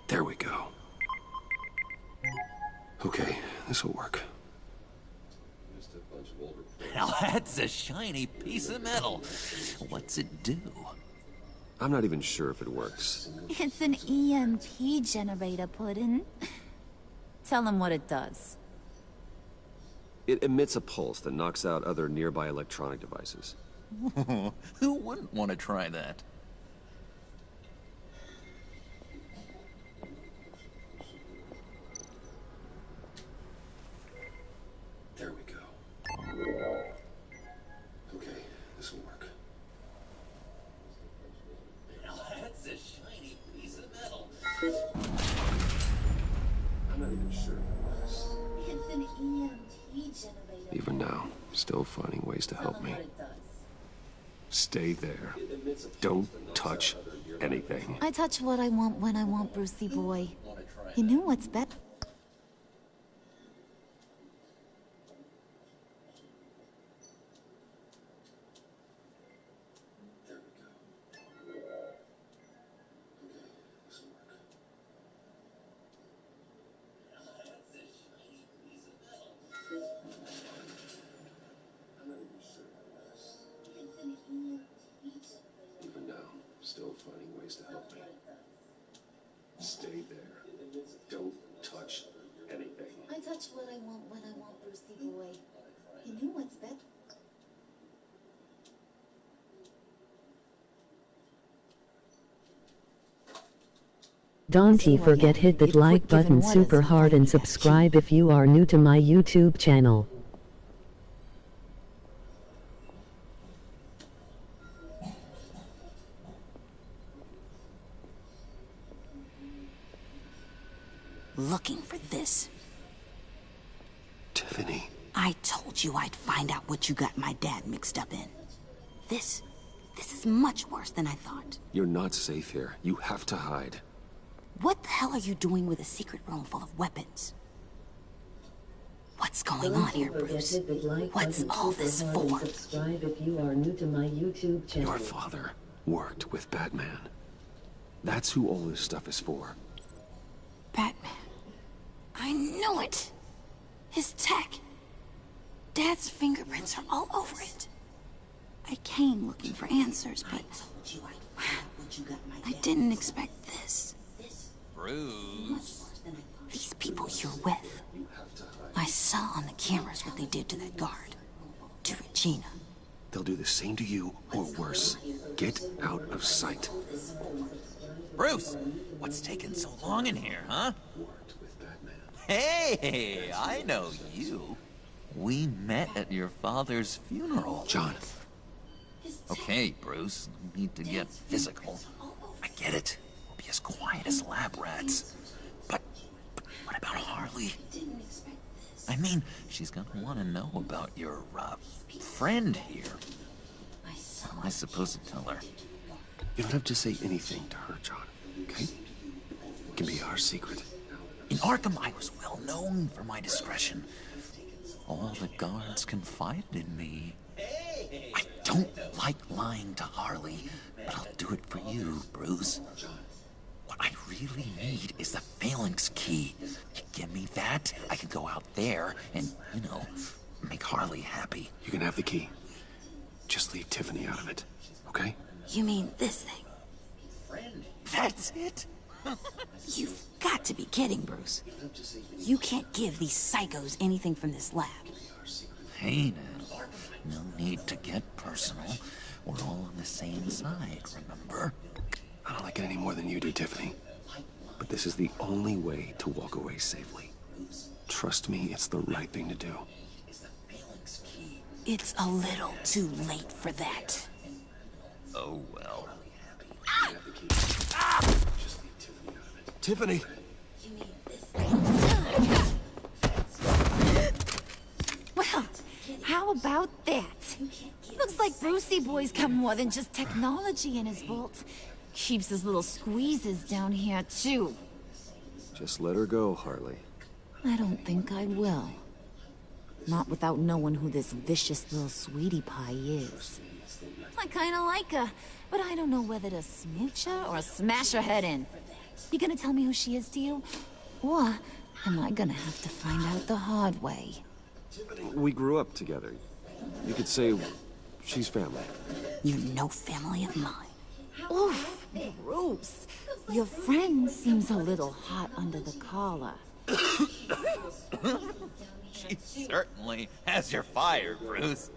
There we go. Okay, this will work. Just a bunch of old reports. Now that's a shiny piece of metal. What's it do? I'm not even sure if it works. It's an EMP generator, Puddin'. Tell him what it does. It emits a pulse that knocks out other nearby electronic devices. Who wouldn't want to try that? There we go. Okay, this will work. Now that's a shiny piece of metal. I'm not even sure if it works. It's an EMP generator. Even now, still finding ways to help me. Stay there. Don't touch anything. I touch what I want when I want, Brucey boy. You know what's better? Even now, still finding ways to help me. Stay there. Don't touch anything. I touch what I want when I want, Brucey boy. You know what's better? Don't forget hit that like button super hard and subscribe if you are new to my YouTube channel. Looking for this. Tiffany. I told you I'd find out what you got my dad mixed up in. This is much worse than I thought. You're not safe here. You have to hide. What the hell are you doing with a secret room full of weapons? What's going on here, Bruce? What's all this for? Subscribe if you are new to my YouTube channel. Your father worked with Batman. That's who all this stuff is for. Batman. I knew it! His tech. Dad's fingerprints are all over it. I came looking for answers, but I didn't expect this. Bruce. These people you're with. I saw on the cameras what they did to that guard. To Regina. They'll do the same to you, or worse. Get out of sight. Bruce, what's taking so long in here, huh? Hey, I know you. We met at your father's funeral. John. Okay, Bruce, no need to get physical. I get it. We'll be as quiet as lab rats. But what about Harley? I mean, she's gonna want to know about your, friend here. What am I supposed to tell her? You don't have to say anything to her, John, okay? It can be our secret. In Arkham, I was well known for my discretion. All the guards confided in me. I don't like lying to Harley, but I'll do it for you, Bruce. What I really need is the phalanx key. You give me that, I can go out there and, make Harley happy. You can have the key. Just leave Tiffany out of it, okay? You mean this thing? That's it? You've got to be kidding, Bruce. You can't give these psychos anything from this lab. Hey, now. No need to get personal. We're all on the same side, remember? I don't like it any more than you do, Tiffany. But this is the only way to walk away safely. Trust me, it's the right thing to do. It's a little too late for that. Oh, well. Tiffany! Well, how about that? Looks like Brucey Boy's got more than just technology in his vault. Keeps his little squeezes down here, too. Just let her go, Harley. I don't think I will. Not without knowing who this vicious little sweetie pie is. I kinda like her, but I don't know whether to smooch her or smash her head in. You gonna tell me who she is to you? Or am I gonna have to find out the hard way? We grew up together. You could say she's family. You're no family of mine. Oof, Bruce. Your friend seems a little hot under the collar. She certainly has your fire, Bruce.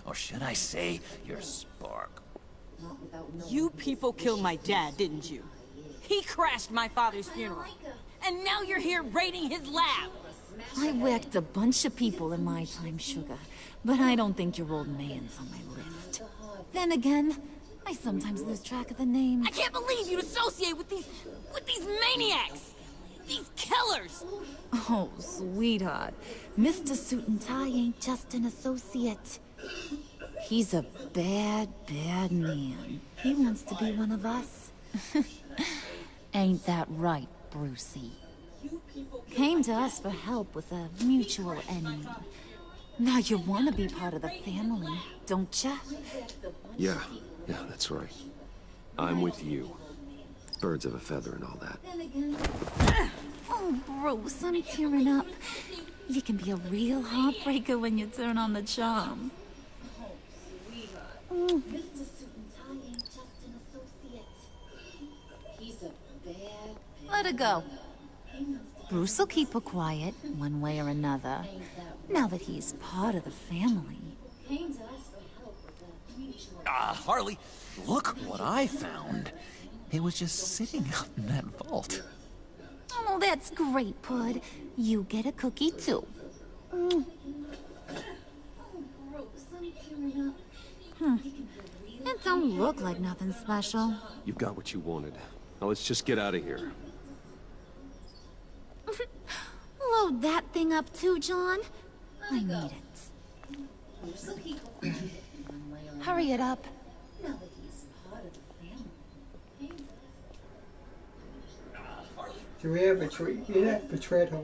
Or should I say, your spark. You people killed my dad, didn't you? He crashed my father's funeral. And now you're here raiding his lab. I whacked a bunch of people in my time, Sugar. But I don't think your old man's on my list. Then again, I sometimes lose track of the names. I can't believe you'd associate with these maniacs! These killers! Oh, sweetheart. Mr. Suit and Tie ain't just an associate. He's a bad, bad man. He wants to be one of us. Ain't that right, Brucey? Came to us for help with a mutual enemy. Now you want to be part of the family, don't ya? Yeah, that's right. I'm with you. Birds of a feather and all that. Oh, Bruce, I'm tearing up. You can be a real heartbreaker when you turn on the charm. Let her go. Bruce will keep her quiet, one way or another, now that he's part of the family. Harley, look what I found. It was just sitting out in that vault. Oh, that's great, Pud. You get a cookie, too. It don't look like nothing special. You've got what you wanted. Now let's just get out of here. Load that thing up too, John. I need it. Hurry it up. Do we have betrayed? You have betrayed her.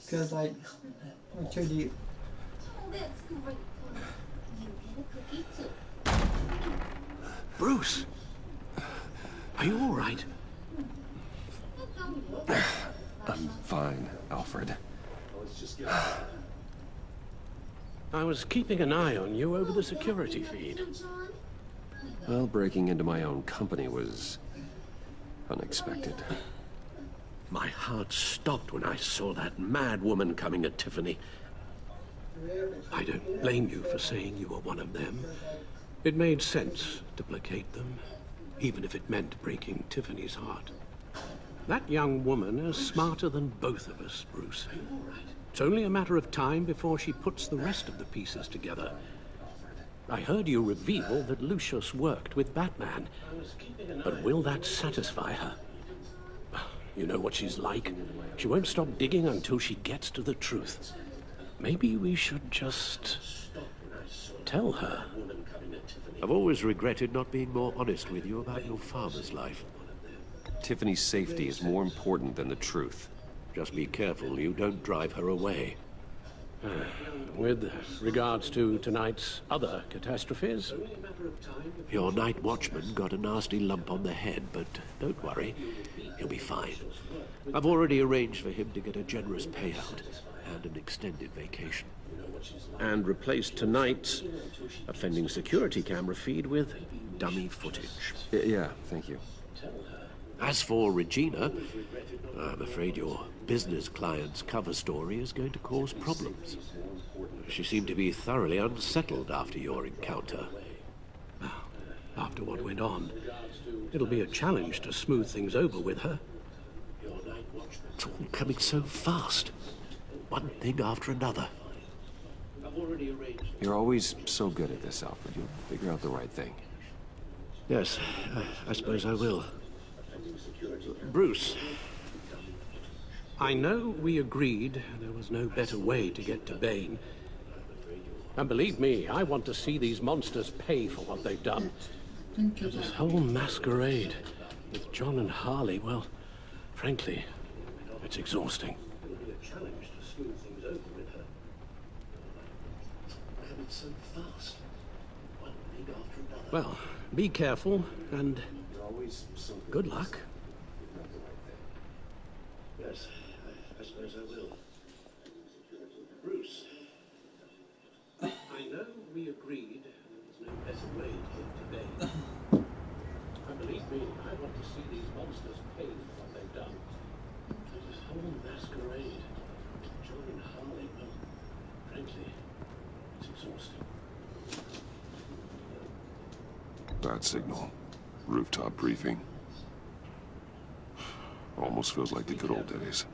Because, like, we're too deep. Bruce! Are you all right? I'm fine, Alfred. I was keeping an eye on you over the security feed. Well, breaking into my own company was unexpected. My heart stopped when I saw that mad woman coming at Tiffany. I don't blame you for saying you were one of them. It made sense to placate them, even if it meant breaking Tiffany's heart. That young woman is smarter than both of us, Bruce. It's only a matter of time before she puts the rest of the pieces together. I heard you reveal that Lucius worked with Batman. But will that satisfy her? You know what she's like. She won't stop digging until she gets to the truth. Maybe we should just tell her. I've always regretted not being more honest with you about your father's life. Tiffany's safety is more important than the truth. Just be careful you don't drive her away. With regards to tonight's other catastrophes, your night watchman got a nasty lump on the head, but don't worry, he'll be fine. I've already arranged for him to get a generous payout and an extended vacation. And replaced tonight's offending security camera feed with dummy footage. Yeah, thank you. As for Regina, I'm afraid your business client's cover story is going to cause problems. She seemed to be thoroughly unsettled after your encounter. After what went on, it'll be a challenge to smooth things over with her. It's all coming so fast. One thing after another. You're always so good at this, Alfred. You'll figure out the right thing. Yes, I suppose I will. Bruce, I know we agreed there was no better way to get to Bane. And believe me, I want to see these monsters pay for what they've done. This whole masquerade with John and Harley, well, frankly, it's exhausting. Well, be careful and good luck. Yes, I suppose I will. Bruce, I know And believe me, I want to see these monsters pay for what they've done. This whole masquerade, joining Harley, well, frankly, it's exhausting. Bad signal. Rooftop briefing. Almost feels like the good old days.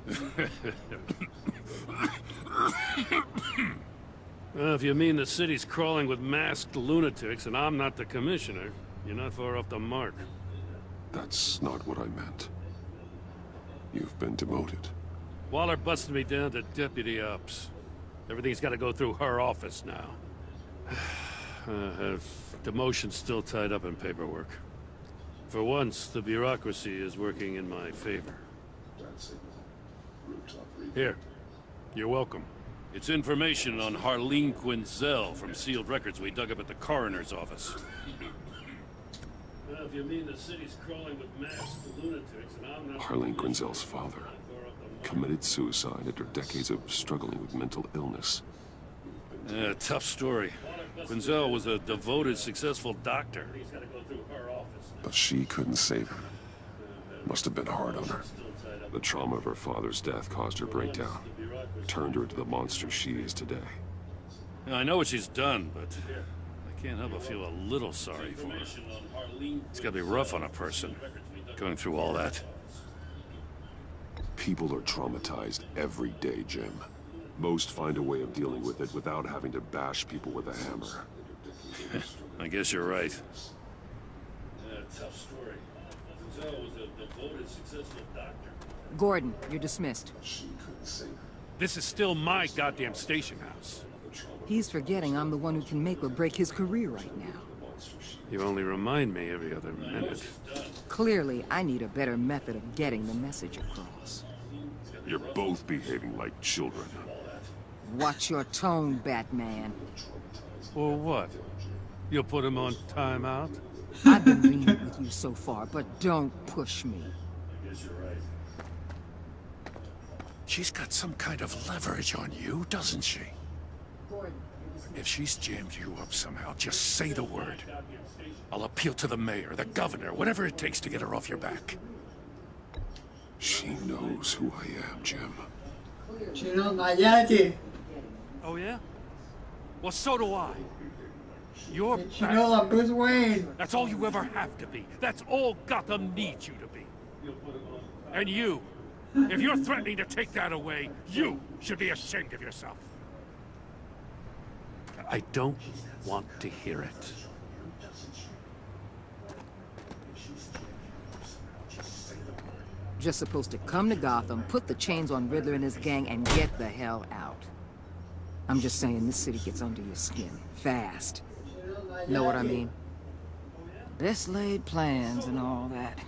Well, if you mean the city's crawling with masked lunatics and I'm not the commissioner, you're not far off the mark. That's not what I meant. You've been demoted. Waller busted me down to deputy ops. Everything's got to go through her office now. Her demotion's still tied up in paperwork. For once, the bureaucracy is working in my favor. Here. You're welcome. It's information on Harleen Quinzel from sealed records we dug up at the coroner's office. Well, if you mean the city's crawling with masked lunatics and I'm not... Harleen Quinzel's father committed suicide after decades of struggling with mental illness. Yeah, tough story. Quinzel was a devoted, successful doctor. But she couldn't save him. Must have been hard on her. The trauma of her father's death caused her breakdown. Turned her into the monster she is today. I know what she's done, but I can't help but feel a little sorry for her. It's gotta be rough on a person, going through all that. People are traumatized every day, Jim. Most find a way of dealing with it without having to bash people with a hammer. I guess you're right. Yeah, tough story. Quinzel was a devoted, successful doctor. Gordon, you're dismissed. This is still my goddamn station house. He's forgetting I'm the one who can make or break his career right now. You only remind me every other minute. Clearly, I need a better method of getting the message across. You're both behaving like children. Watch your tone, Batman. Or what? You'll put him on timeout? I've been lenient with you so far, but don't push me. I guess you're right. She's got some kind of leverage on you, doesn't she? If she's jammed you up somehow, just say the word. I'll appeal to the mayor, the governor, whatever it takes to get her off your back. She knows who I am, Jim. She knows my daddy. Oh, yeah? Well, so do I. You're She knows I'm Bruce Wayne. That's all you ever have to be. That's all Gotham needs you to be. And you, if you're threatening to take that away, you should be ashamed of yourself. I don't want to hear it. Just supposed to come to Gotham, put the chains on Riddler and his gang, and get the hell out. I'm just saying, this city gets under your skin. Fast. Know what I mean? Best laid plans and all that.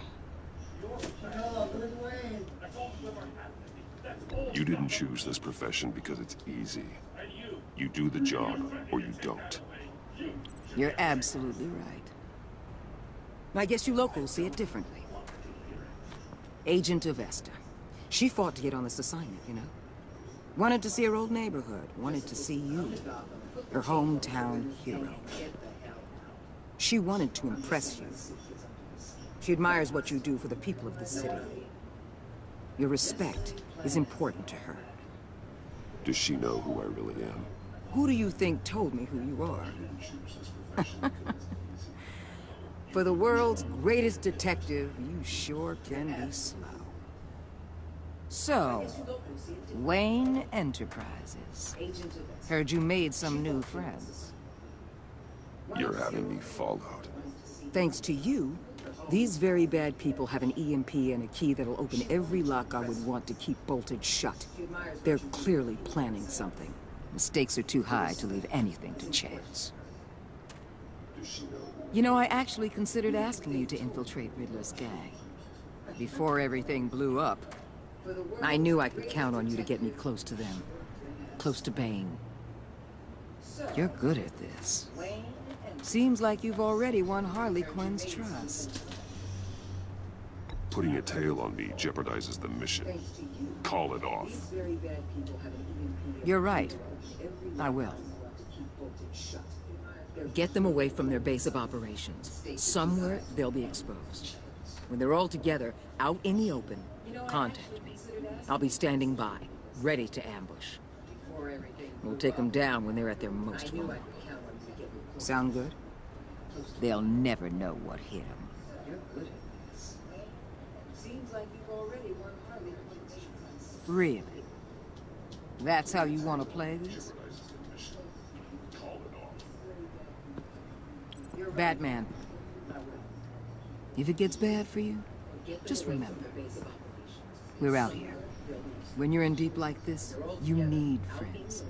You didn't choose this profession because it's easy. You do the job, or you don't. You're absolutely right. I guess you locals see it differently. Agent of Esther. She fought to get on this assignment, you know? Wanted to see her old neighborhood. Wanted to see you. Her hometown hero. She wanted to impress you. She admires what you do for the people of the city. Your respect is important to her. Does she know who I really am? Who do you think told me who you are? For the world's greatest detective, you sure can be slow. So, Wayne Enterprises. Heard you made some new friends. You're having me followed. Thanks to you, these very bad people have an EMP and a key that'll open every lock I would want to keep bolted shut. They're clearly planning something. The stakes are too high to leave anything to chance. You know, I actually considered asking you to infiltrate Riddler's gang. Before everything blew up, I knew I could count on you to get me close to them. Close to Bane. You're good at this. Seems like you've already won Harley Quinn's trust. Putting a tail on me jeopardizes the mission. Call it off. You're right. I will. Get them away from their base of operations. Somewhere they'll be exposed. When they're all together, out in the open, contact me. I'll be standing by, ready to ambush. We'll take them down when they're at their most vulnerable. Sound good? They'll never know what hit them. Seems like you've already won Harley Quinn. Really? That's how you want to play this? Batman, if it gets bad for you, just remember, we're out here. When you're in deep like this, you need friends.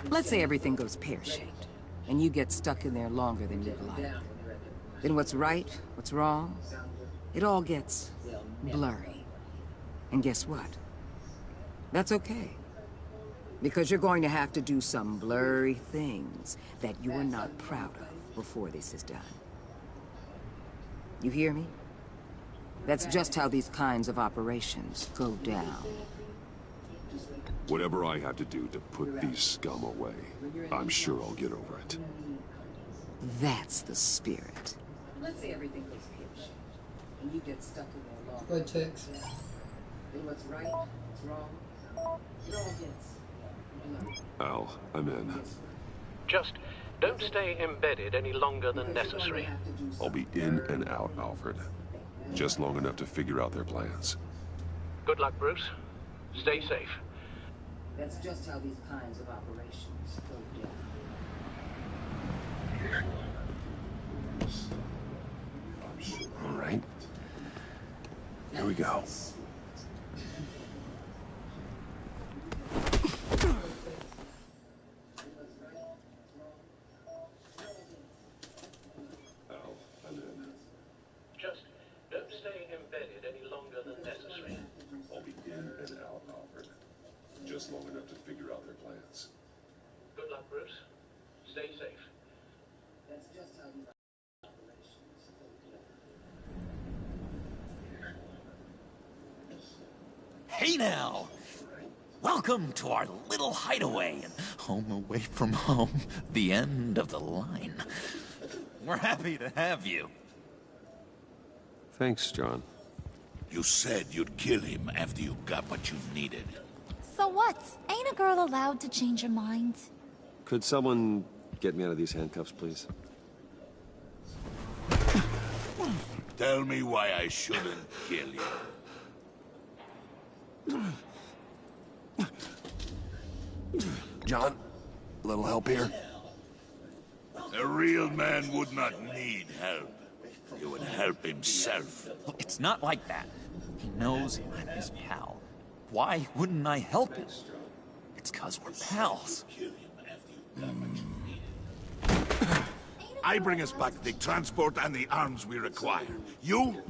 Let's say everything goes pear-shaped, and you get stuck in there longer than you'd like. Then what's right, what's wrong, it all gets blurry. And guess what? That's okay. Because you're going to have to do some blurry things that you are not proud of before this is done. You hear me? That's just how these kinds of operations go down. Whatever I have to do to put these scum away, I'm sure I'll get over it. That's the spirit. Let's say everything goes pear-shaped, and you get stuck in there long. Good ticks. Then what's right, what's wrong, it all gets... Al, I'm in. Just don't stay embedded any longer than necessary. I'll be in and out, Alfred. Just long enough to figure out their plans. Good luck, Bruce. Stay safe. That's just how these kinds of operations go down. All right. Here we go. Just don't stay embedded any longer than necessary. I'll be in and out, Alfred. Just long enough to figure out their plans. Good luck, Bruce. Stay safe. That's just how these operations go down. Hey now! Welcome to our little hideaway and home away from home, the end of the line. We're happy to have you. Thanks, John. You said you'd kill him after you got what you needed. So what? Ain't a girl allowed to change her mind? Could someone get me out of these handcuffs, please? Tell me why I shouldn't kill you. John, a little help here? A real man would not need help. He would help himself. Look, it's not like that. He knows I'm his pal. Why wouldn't I help him? It's 'cause we're pals. I bring us back the transport and the arms we require. You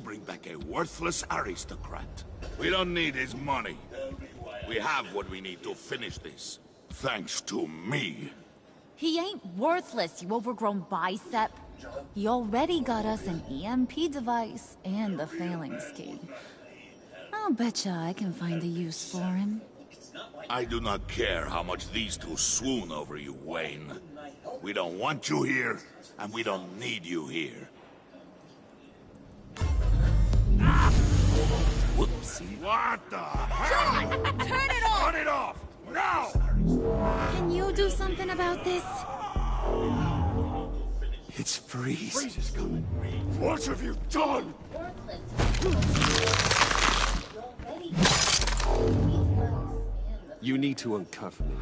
bring back a worthless aristocrat. We don't need his money. We have what we need to finish this. Thanks to me. He ain't worthless, you overgrown bicep. He already got us an EMP device and the phalanx key. I'll betcha I can find a use for him. I do not care how much these two swoon over you, Wayne. We don't want you here, and we don't need you here. Whoopsie. What the hell? John! Turn it off! Turn it off! Now! Can you do something about this? It's Freeze. Freeze is coming. What have you done? You need to uncuff me.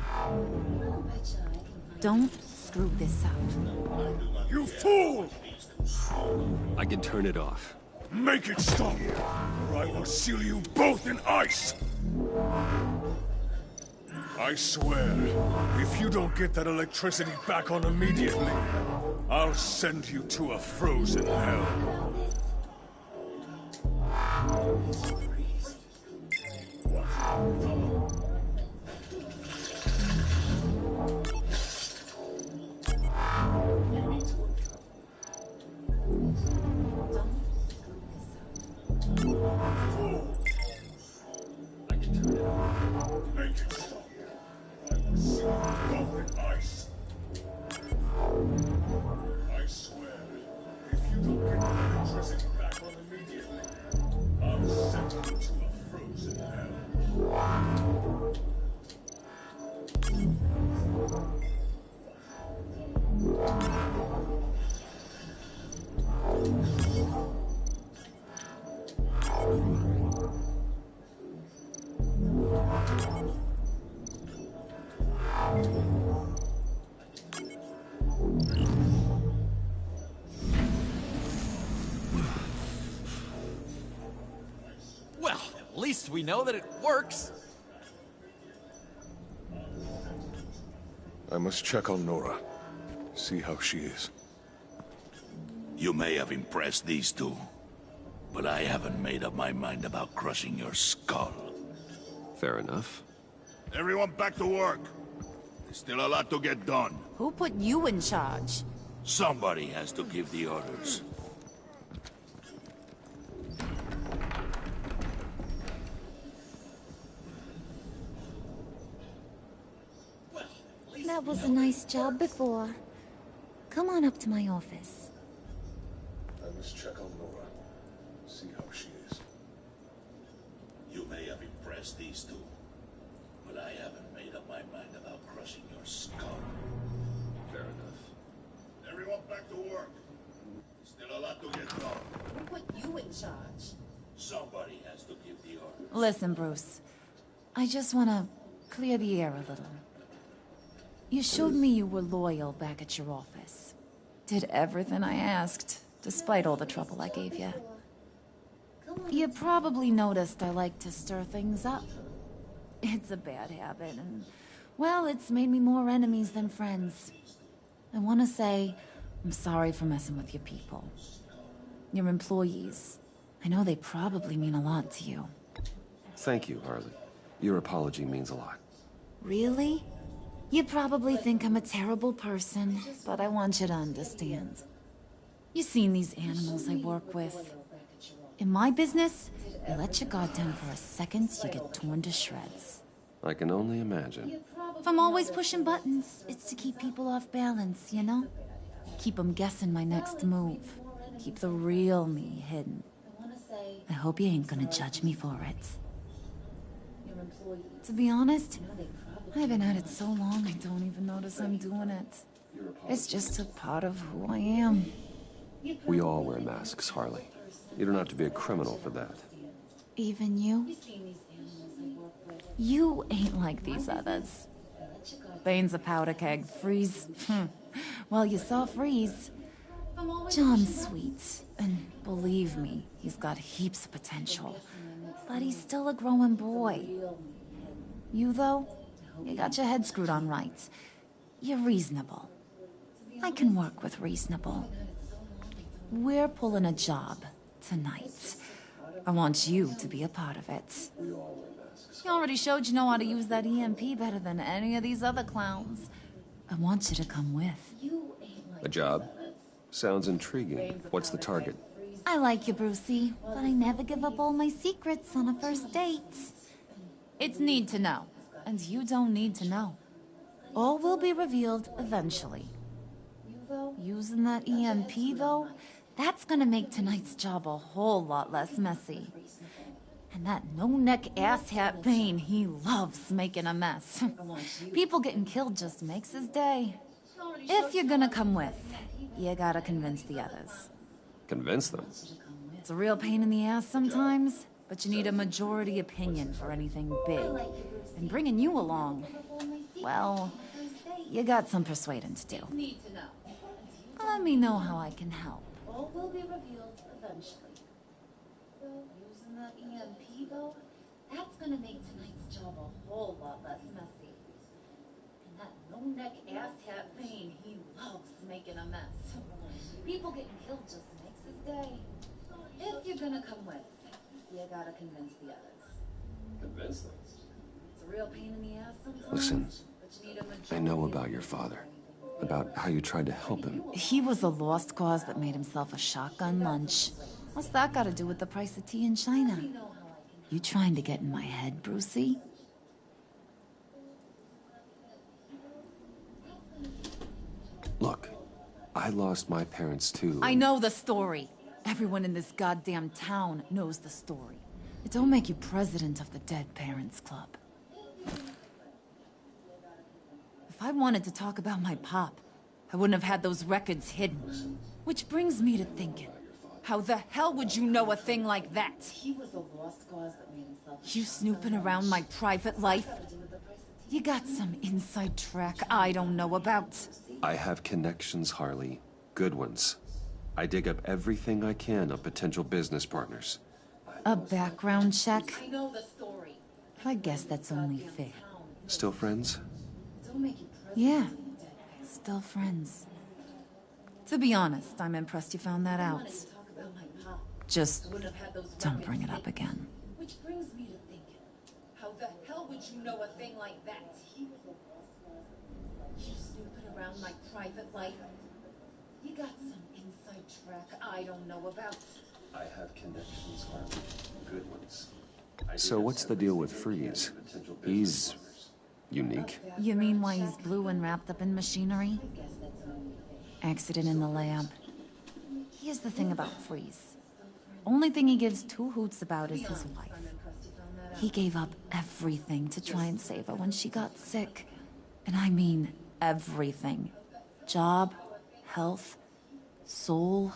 Don't screw this up. You fool! I can turn it off. Make it stop, or I will seal you both in ice! I swear, if you don't get that electricity back on immediately, I'll send you to a frozen hell. I can turn it off. Make it stop. I will seal you both in ice. least we know that it works. I must check on Nora. See how she is. You may have impressed these two, but I haven't made up my mind about crushing your skull. Fair enough. Everyone back to work. There's still a lot to get done. Who put you in charge? Somebody has to give the orders. That was a nice job before. Come on up to my office. I must check on Nora. See how she is. You may have impressed these two, but I haven't made up my mind about crushing your skull. Fair enough. Everyone back to work. There's still a lot to get done. Who put you in charge? Somebody has to give the orders. Listen, Bruce. I just want to clear the air a little. You showed me you were loyal back at your office. Did everything I asked, despite all the trouble I gave you. You probably noticed I like to stir things up. It's a bad habit, and, well, it's made me more enemies than friends. I want to say, I'm sorry for messing with your people. Your employees. I know they probably mean a lot to you. Thank you, Harley. Your apology means a lot. Really? You probably think I'm a terrible person, but I want you to understand. You've seen these animals I work with. In my business, you let your guard down for a second, you get torn to shreds. I can only imagine. If I'm always pushing buttons, it's to keep people off balance, you know? Keep them guessing my next move. Keep the real me hidden. I hope you ain't gonna judge me for it. To be honest, I've been at it so long I don't even notice I'm doing it. It's just a part of who I am. We all wear masks, Harley. You don't have to be a criminal for that. Even you? You ain't like these others. Bane's a powder keg. Freeze. Well, you saw Freeze. John's sweet, and believe me, he's got heaps of potential. But he's still a growing boy. You, though, you got your head screwed on right. You're reasonable. I can work with reasonable. We're pulling a job tonight. I want you to be a part of it. You already showed you know how to use that EMP better than any of these other clowns. I want you to come with. A job? Sounds intriguing. What's the target? I like you, Brucey, but I never give up all my secrets on a first date. It's need to know, and you don't need to know. All will be revealed eventually. Using that EMP, though, that's gonna make tonight's job a whole lot less messy. And that no-neck asshat Bane, he loves making a mess. People getting killed just makes his day. If you're gonna come with, you gotta convince the others. Convince them? It's a real pain in the ass sometimes, but you need a majority opinion for anything big. And bringing you along, well, you got some persuading to do. Let me know how I can help. All will be revealed eventually. Using that EMP, though, that's gonna make tonight's job a whole lot less messy. And that no-neck asshat Bane, he loves making a mess. People getting killed just makes his day. If you're gonna come with, you gotta convince the others. Convince them? It's a real pain in the ass sometimes. Listen, but you need a majority. I know about your father. About how you tried to help him. He was a lost cause that made himself a shotgun lunch. What's that got to do with the price of tea in China? You trying to get in my head, Brucey? Look, I lost my parents too. I know the story. Everyone in this goddamn town knows the story. It don't make you president of the Dead Parents Club. If I wanted to talk about my pop, I wouldn't have had those records hidden. Which brings me to thinking, how the hell would you know a thing like that? He was a lost cause that made himself. You snooping around my private life? You got some inside track I don't know about. I have connections, Harley. Good ones. I dig up everything I can of potential business partners. A background check? I guess that's only fair. Still friends? Yeah, still friends. To be honest, I'm impressed you found that out. Just don't bring it up again. Which brings me to thinking, how the hell would you know a thing like that? You snooping around my private life? You got some inside track I don't know about. I have connections, Harvey. Good ones. So what's the deal with Freeze? He's unique. You mean why he's blue and wrapped up in machinery? Accident in the lab. Here's the thing about Freeze. Only thing he gives two hoots about is his wife. He gave up everything to try and save her when she got sick. And I mean everything. Job, health, soul,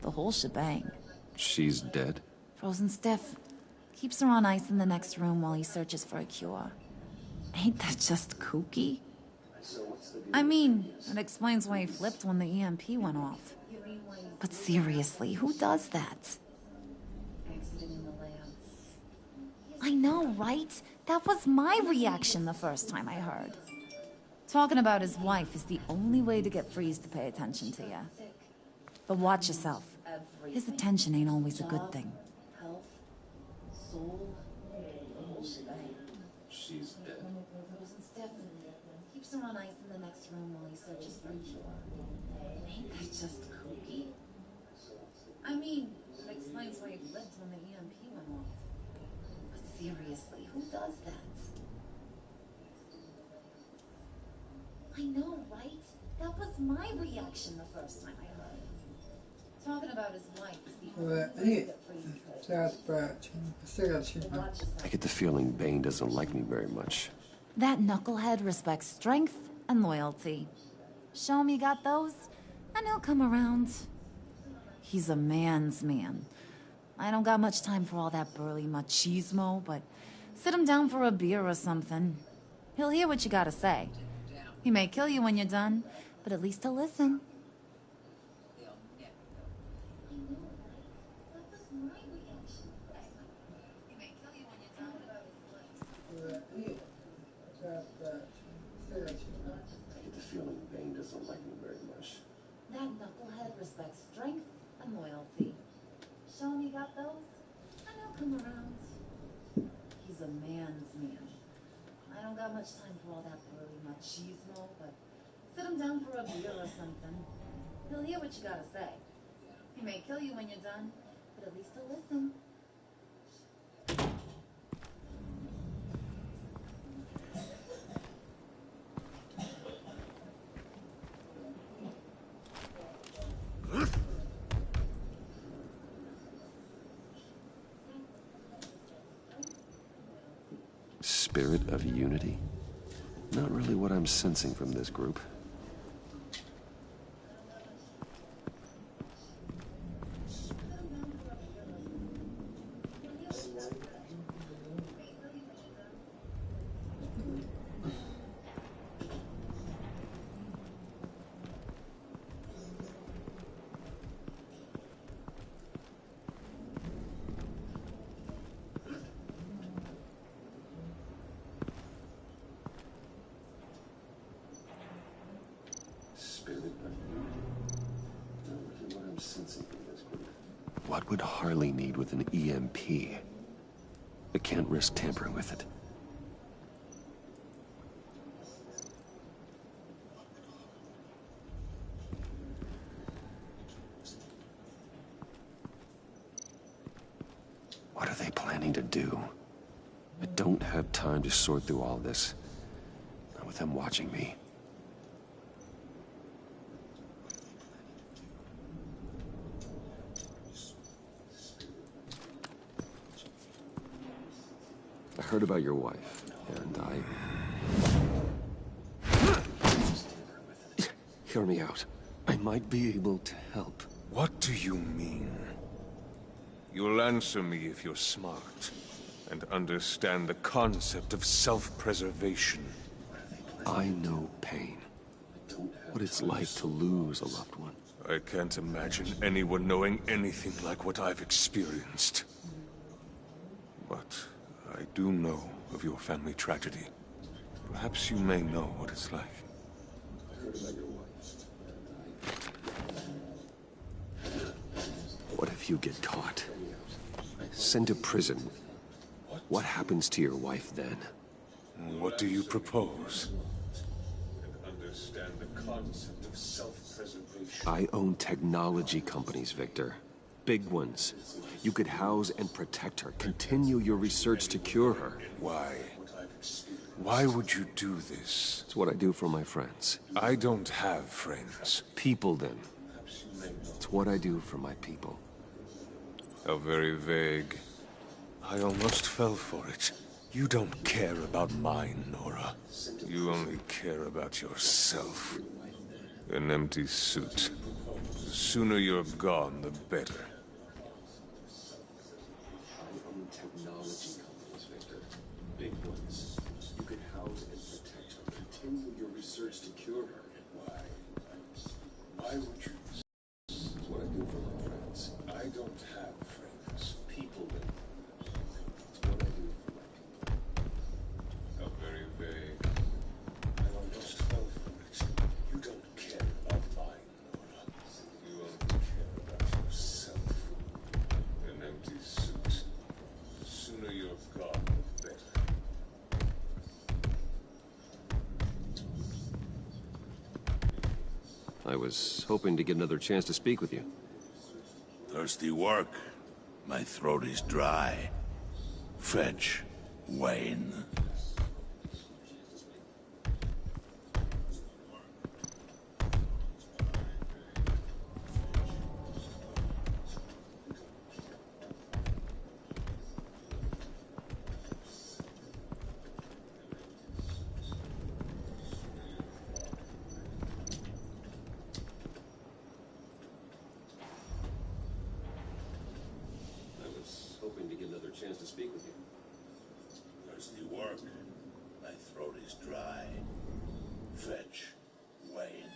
the whole shebang. She's dead? Frozen stiff. Keeps her on ice in the next room while he searches for a cure. Ain't that just kooky? I mean, it explains why he flipped when the EMP went off. But seriously, who does that? I know, right? That was my reaction the first time I heard. Talking about his wife is the only way to get Freeze to pay attention to you. But watch yourself. His attention ain't always a good thing. She's dead. Keeps her on ice in the next room while he searches for a cure. Ain't that just kooky? I mean, it explains why he flipped when the EMP went off. But seriously, who does that? I know, right? That was my reaction the first time I heard it. Talking about his wife is the only way that I get the feeling Bane doesn't like me very much. That knucklehead respects strength and loyalty. Show him you got those, and he'll come around. He's a man's man. I don't got much time for all that burly machismo, but sit him down for a beer or something. He'll hear what you gotta say. He may kill you when you're done, but at least he'll listen. I get the feeling Bane doesn't like me very much. That knucklehead respects strength and loyalty. Show him you got those, and he'll come around. He's a man's man. I don't got much time for all that burly machismo, but sit him down for a beer or something. He'll hear what you gotta say. He may kill you when you're done, but at least he'll listen. Spirit of unity? Not really what I'm sensing from this group. What would Harley need with an EMP? I can't risk tampering with it. What are they planning to do? I don't have time to sort through all this. Not with them watching me. I heard about your wife, and Hear me out. I might be able to help. What do you mean? You'll answer me if you're smart, and understand the concept of self-preservation. I know pain. What it's like to lose a loved one. I can't imagine anyone knowing anything like what I've experienced. But I do know of your family tragedy. Perhaps you may know what it's like. I heard about your wife. What if you get caught? Sent to prison? What happens to your wife then? What do you propose? Understand the concept of self-preservation. I own technology companies, Victor. Big ones. You could house and protect her. Continue your research to cure her. Why? Why would you do this? It's what I do for my friends. I don't have friends. People, then. It's what I do for my people. How very vague. I almost fell for it. You don't care about mine, Nora. You only care about yourself. An empty suit. The sooner you're gone, the better. I own technology companies, Victor. Big ones. You could house and protect her. Continue your research to cure her. Why would you? It's what I do for my friends. I don't have friends. People, then. It's what I do for my people. How very vague. I almost fell for it. You don't care about mine, Nora. You only care about yourself. An empty suit. The sooner you're gone, the better. I was hoping to get another chance to speak with you. Thirsty work. My throat is dry. Fetch Wayne. I was hoping to get another chance to speak with you. Thirsty work. My throat is dry. Fetch Wayne.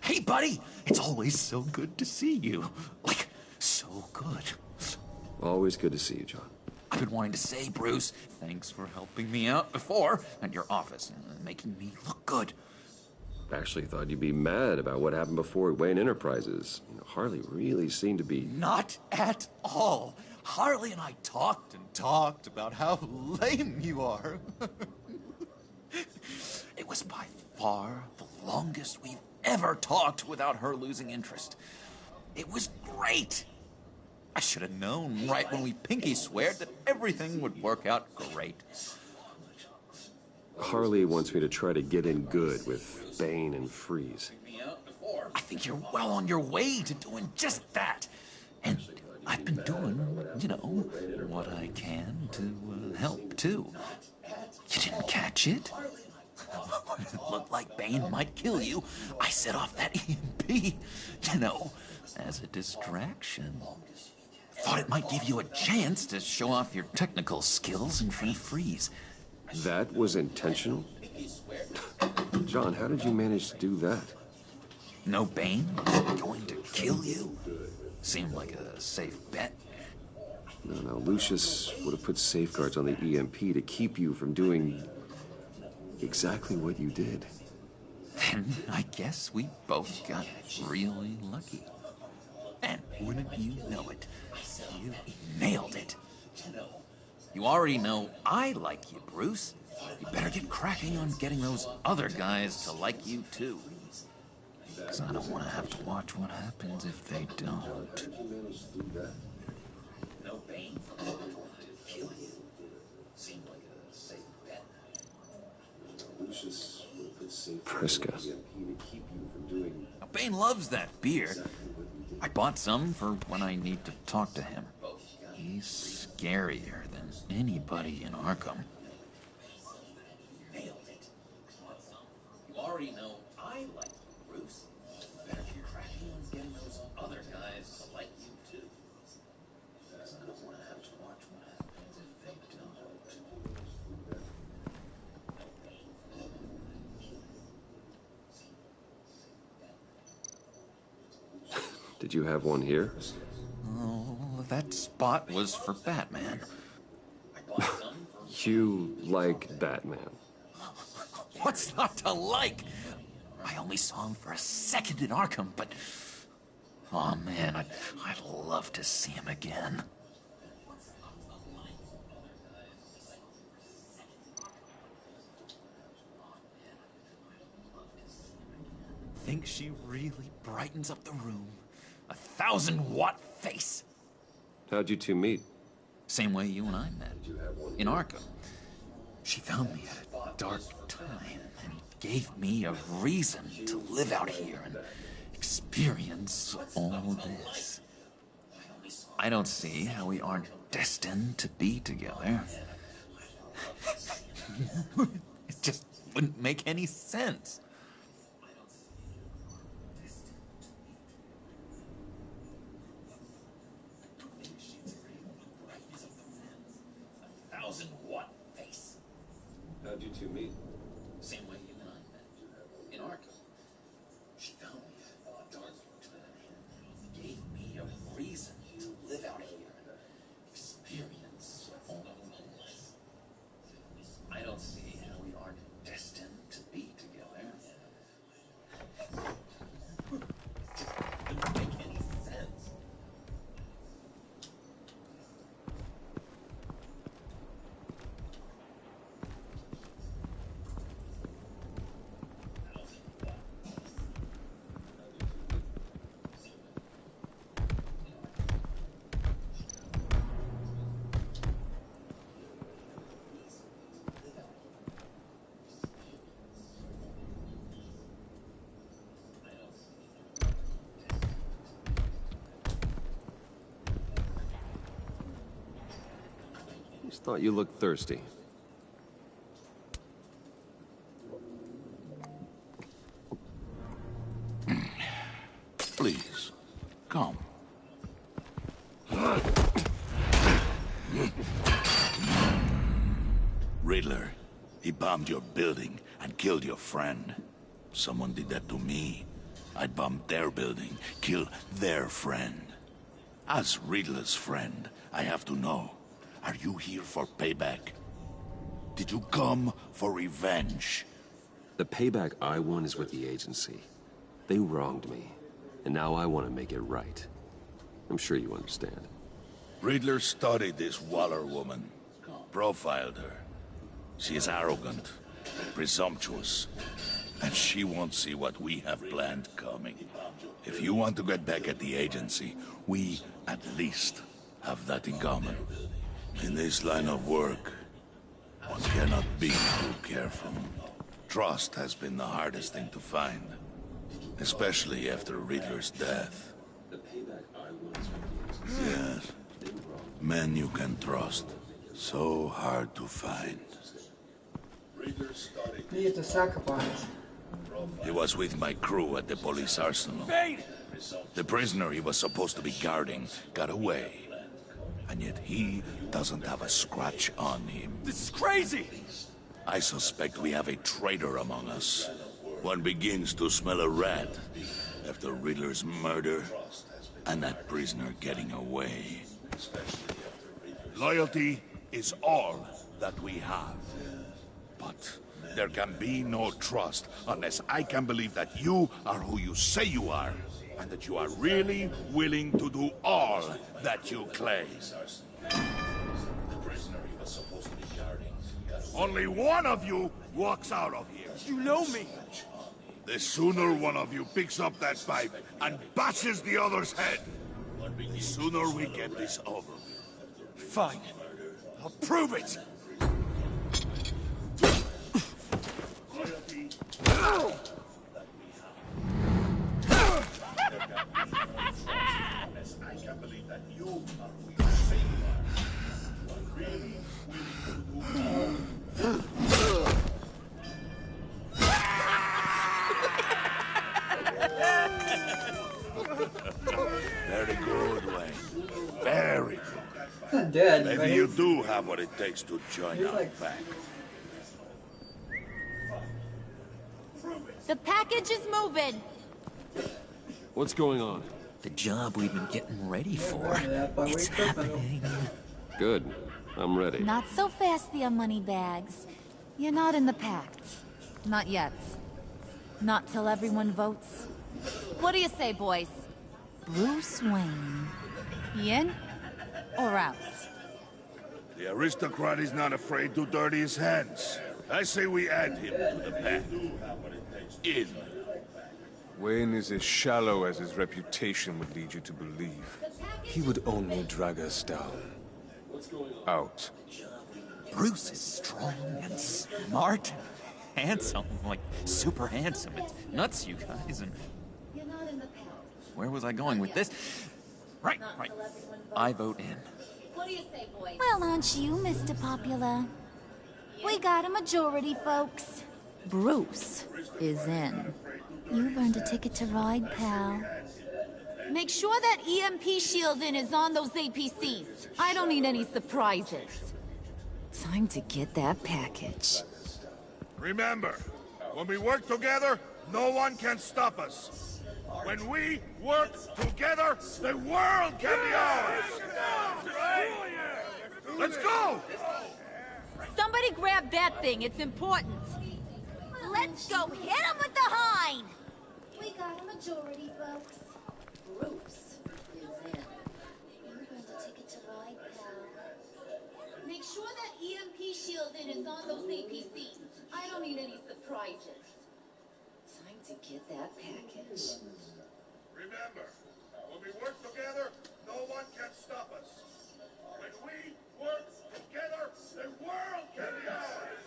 Hey, buddy! It's always so good to see you. Like, so good. Always good to see you, John. I've been wanting to say, Bruce, thanks for helping me out before at your office and making me look good. Actually thought you'd be mad about what happened before at Wayne Enterprises. Harley really seemed to be... Not at all. Harley and I talked and talked about how lame you are. It was by far the longest we've ever talked without her losing interest. It was great. I should have known right when we pinky sweared that everything would work out great. Harley wants me to try to get in good with Bane and Freeze. I think you're well on your way to doing just that. And I've been doing, you know, what I can to help, too. You didn't catch it? When it looked like Bane might kill you, I set off that EMP, you know, as a distraction. Thought it might give you a chance to show off your technical skills in front of Freeze. That was intentional? John, how did you manage to do that? No Bane going to kill you? Seemed like a safe bet. No, Lucius would have put safeguards on the EMP to keep you from doing exactly what you did. Then I guess we both got really lucky. And wouldn't you know it, you nailed it. You already know I like you, Bruce. You better get cracking on getting those other guys to like you, too. Because I don't want to have to watch what happens if they don't. No Bane to kill you. Seemed like a safe bet. Lucius would have put safeguards on the EMP to keep you from doing... Now, Bane loves that beer. I bought some for when I need to talk to him. He's scarier than anybody in Arkham. Nailed it. You already know I like you, Bruce. Better get cracking on getting those other guys to like you, too. Because I don't want to have to watch what happens if they Did you have one here? Oh, that spot was for Batman. You like Batman? What's not to like? I only saw him for a second in Arkham, but... oh man, I'd love to see him again. Think she really brightens up the room? 1,000-watt face! How'd you two meet? Same way you and I met. In Arkham. She found me at a dark time and gave me a reason to live out here and experience all this. I don't see how we aren't destined to be together. It just wouldn't make any sense. How'd you two meet? Same way you and I met. In Arkham. She found me at a dark time and gave me a reason to live out here and experience all this. I don't see how we aren't destined to be together. It doesn't make any sense. Just thought you looked thirsty. Please, come. Riddler, he bombed your building and killed your friend. Someone did that to me. I'd bomb their building, kill their friend. As Riddler's friend, I have to know, are you here for payback? Did you come for revenge? The payback I want is with the agency. They wronged me, and now I want to make it right. I'm sure you understand. Riddler studied this Waller woman, profiled her. She is arrogant, presumptuous, and she won't see what we have planned coming. If you want to get back at the agency, we, at least, have that in common. In this line of work, one cannot be too careful. Trust has been the hardest thing to find, especially after Riddler's death. Yes, men you can trust. So hard to find. He is the sacrifice. He was with my crew at the police arsenal. The prisoner he was supposed to be guarding got away. And yet he doesn't have a scratch on him. This is crazy! I suspect we have a traitor among us. One begins to smell a rat after Riddler's murder and that prisoner getting away. Loyalty is all that we have. But there can be no trust unless I can believe that you are who you say you are, and that you are really willing to do all that you claim. Only one of you walks out of here. You know me. The sooner one of you picks up that pipe and bashes the other's head, the sooner we get this over. Fine. I'll prove it! I can't believe that you are who you say you are. One really willing to do all. Very good, Wayne. Very good. Not dead, Maybe but you do have what it takes to join our pact. The package is moving. What's going on? The job we've been getting ready for. It's happening. Good. I'm ready. Not so fast there, moneybags. You're not in the pact. Not yet. Not till everyone votes. What do you say, boys? Bruce Wayne. He in or out? The aristocrat is not afraid to dirty his hands. I say we add him to the pact. In. Wayne is as shallow as his reputation would lead you to believe. He would only drag us down. Out. Bruce is strong and smart, handsome, like super handsome. It's nuts, you guys. And where was I going with this? Right. I vote in. What do you say, boys? Well, aren't you, Mr. Popular? We got a majority, folks. Bruce is in. You've earned a ticket to ride, pal. Make sure that EMP shielding is on those APCs. I don't need any surprises. Time to get that package. Remember, when we work together, no one can stop us. When we work together, the world can be ours! Let's go! Somebody grab that thing, it's important. Let's go hit him with the hind! We got a majority, folks. Bruce is in. You're going to take it to ride, pal. Make sure that EMP shielding is on those APCs. I don't need any surprises. Time to get that package. Remember, when we work together, no one can stop us. When we work together, the world can be ours!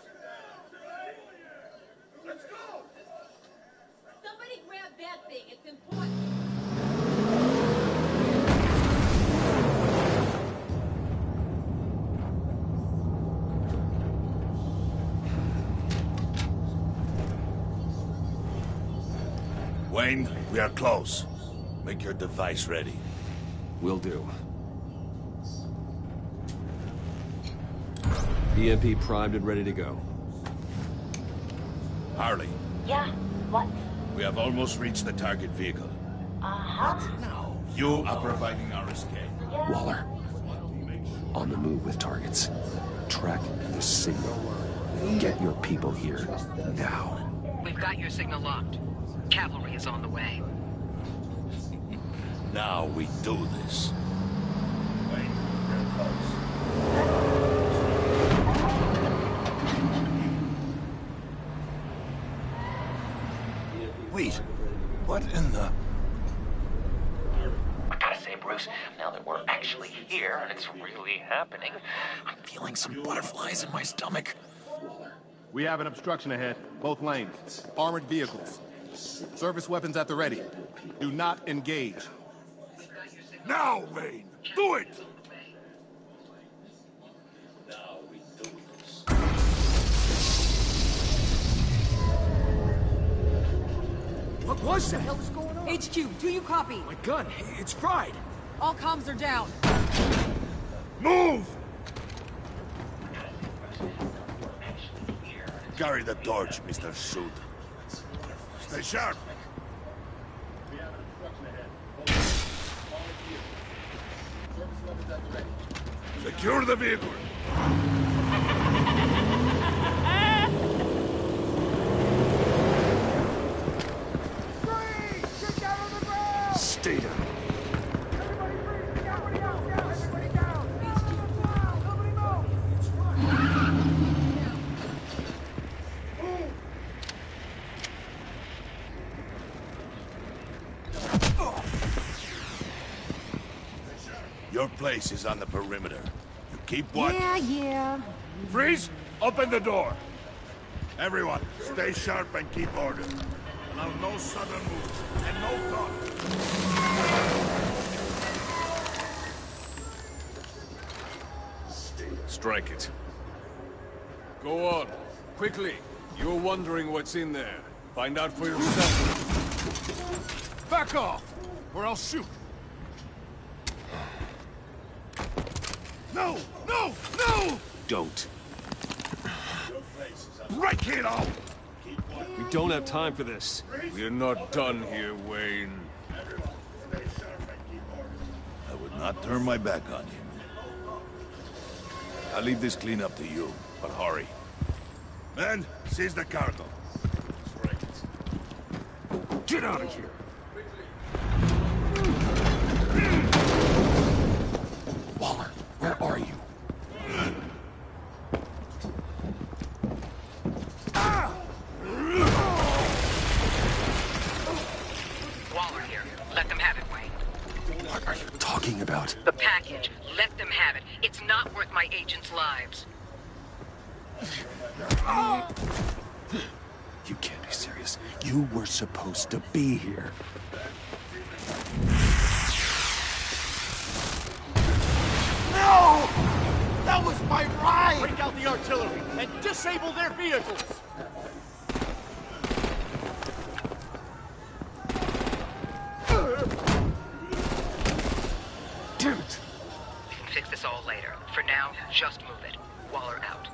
Let's go! Somebody grab that thing, it's important. Wayne, we are close. Make your device ready. Will do. EMP primed and ready to go. Harley. Yeah, what? We have almost reached the target vehicle. Uh-huh. Now, you are providing our escape. Waller. On the move with targets. Track the signal. Get your people here, now. We've got your signal locked. Cavalry is on the way. Now we do this. Wait, what in the... I gotta say, Bruce, now that we're actually here and it's really happening, I'm feeling some butterflies in my stomach. We have an obstruction ahead, both lanes. Armored vehicles. Service weapons at the ready. Do not engage. Now, Wayne! Do it! What was that? What the hell is going on? HQ, do you copy? My gun, it's fried. All comms are down. Move! Carry the torch, Mr. Suit. Stay sharp. Secure the vehicle. Stay down. Your place is on the perimeter. You keep watch. Yeah. Freeze! Open the door. Everyone, stay sharp and keep order. Allow no sudden moves and no talk. Strike it. Go on. Quickly. You're wondering what's in there. Find out for yourself. Back off, or I'll shoot. No! No! No! Don't. Break it off! We don't have time for this. We're not done here, Wayne. not turn my back on you. I'll leave this cleanup to you, but hurry. Men, seize the cargo. Get out of here! Waller, where are you? Waller here. Let them have it, Wayne. What are you talking about? The package. Let them have it. It's not worth my agents' lives. You can't be serious. You were supposed to be here. No! That was my ride! Break out the artillery and disable their vehicles! Damn it! We can fix this all later. For now, just move it. Waller out.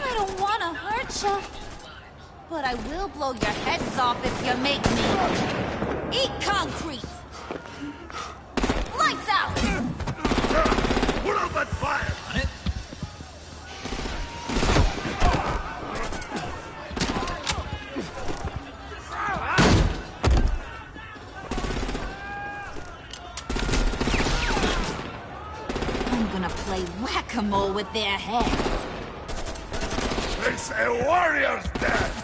I don't want to hurt you, but I will blow your heads off if you make me. Eat concrete! Lights out! Put up that fire! On it. I'm gonna play whack-a-mole with their heads. It's a warrior's death!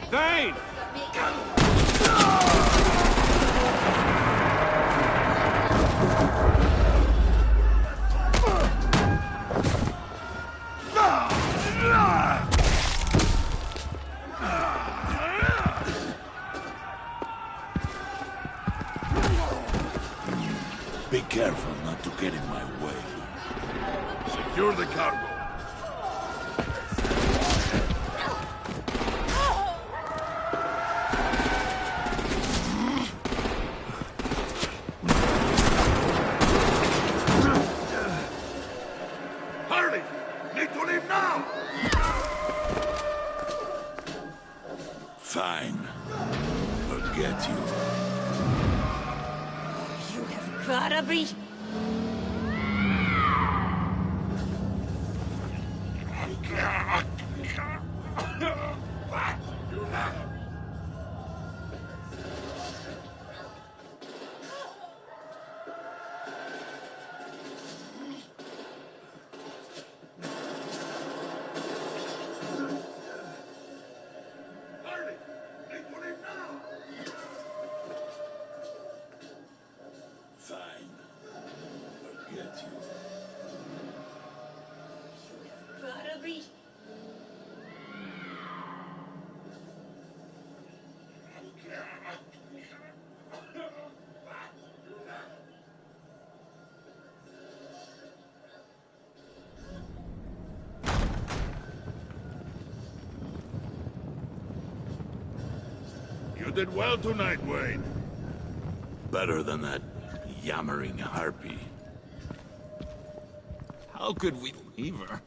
Thane! Be careful not to get in my way. Secure the cargo. Hurry! Need to leave now! Fine. Forget you. You have gotta be... Fine. Forget you. Gotta be... You did well tonight, Wayne. Better than that yammering harpy. How could we leave her?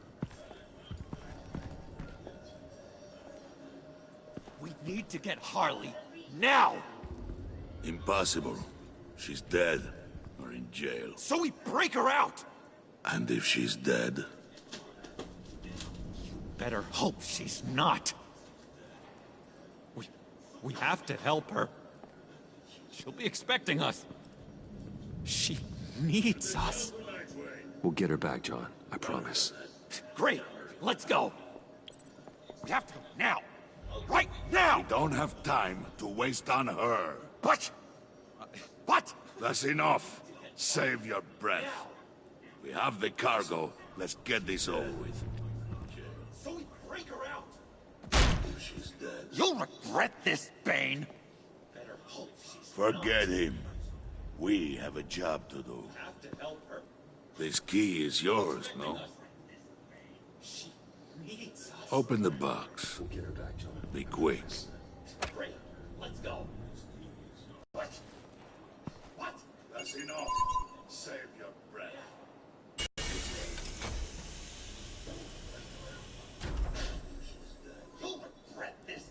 We need to get Harley, now! Impossible. She's dead, or in jail. So we break her out! And if she's dead, Better hope she's not. We have to help her. She'll be expecting us. She needs us. We'll get her back, John. I promise. Great. Let's go. We have to go now. Right now! we don't have time to waste on her. What? What? That's enough. Save your breath. We have the cargo. Let's get this over with. So we break her out. She's dead. You'll regret this, Bane. Better hope she's Forget him. We have a job to do. have to help her. This key is yours, no? She needs us. Open the box. We'll get her back, John. Be quick. Great. Let's go. What? What? That's enough. Save your breath. You'll regret this,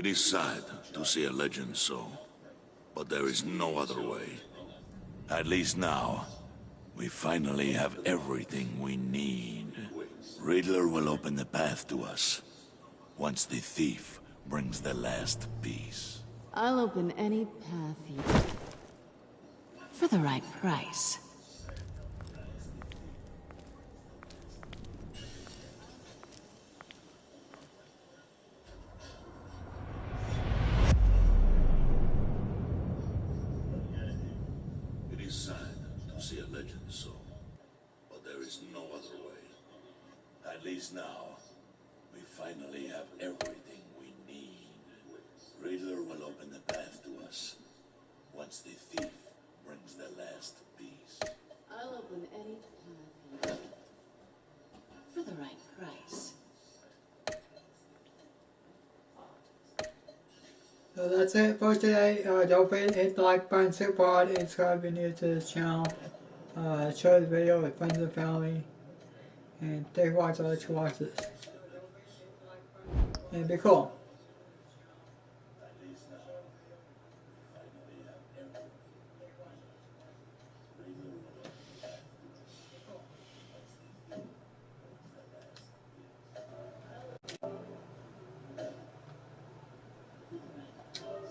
It is sad to see a legend so, but there is no other way. At least now, we finally have everything we need. Riddler will open the path to us, once the thief brings the last piece. I'll open any path you... for the right price. It is sad to see a legend so, but there is no other way. At least now, we finally have everything we need. Riddler will open the path to us, once the thief brings the last piece. I'll open any path you... for the right price. So that's it for today. Don't forget to hit the like button, super hard, and subscribe if you're new to this channel. Share the video with friends and family. And thank you for watching. I'll let you watch this. And be cool.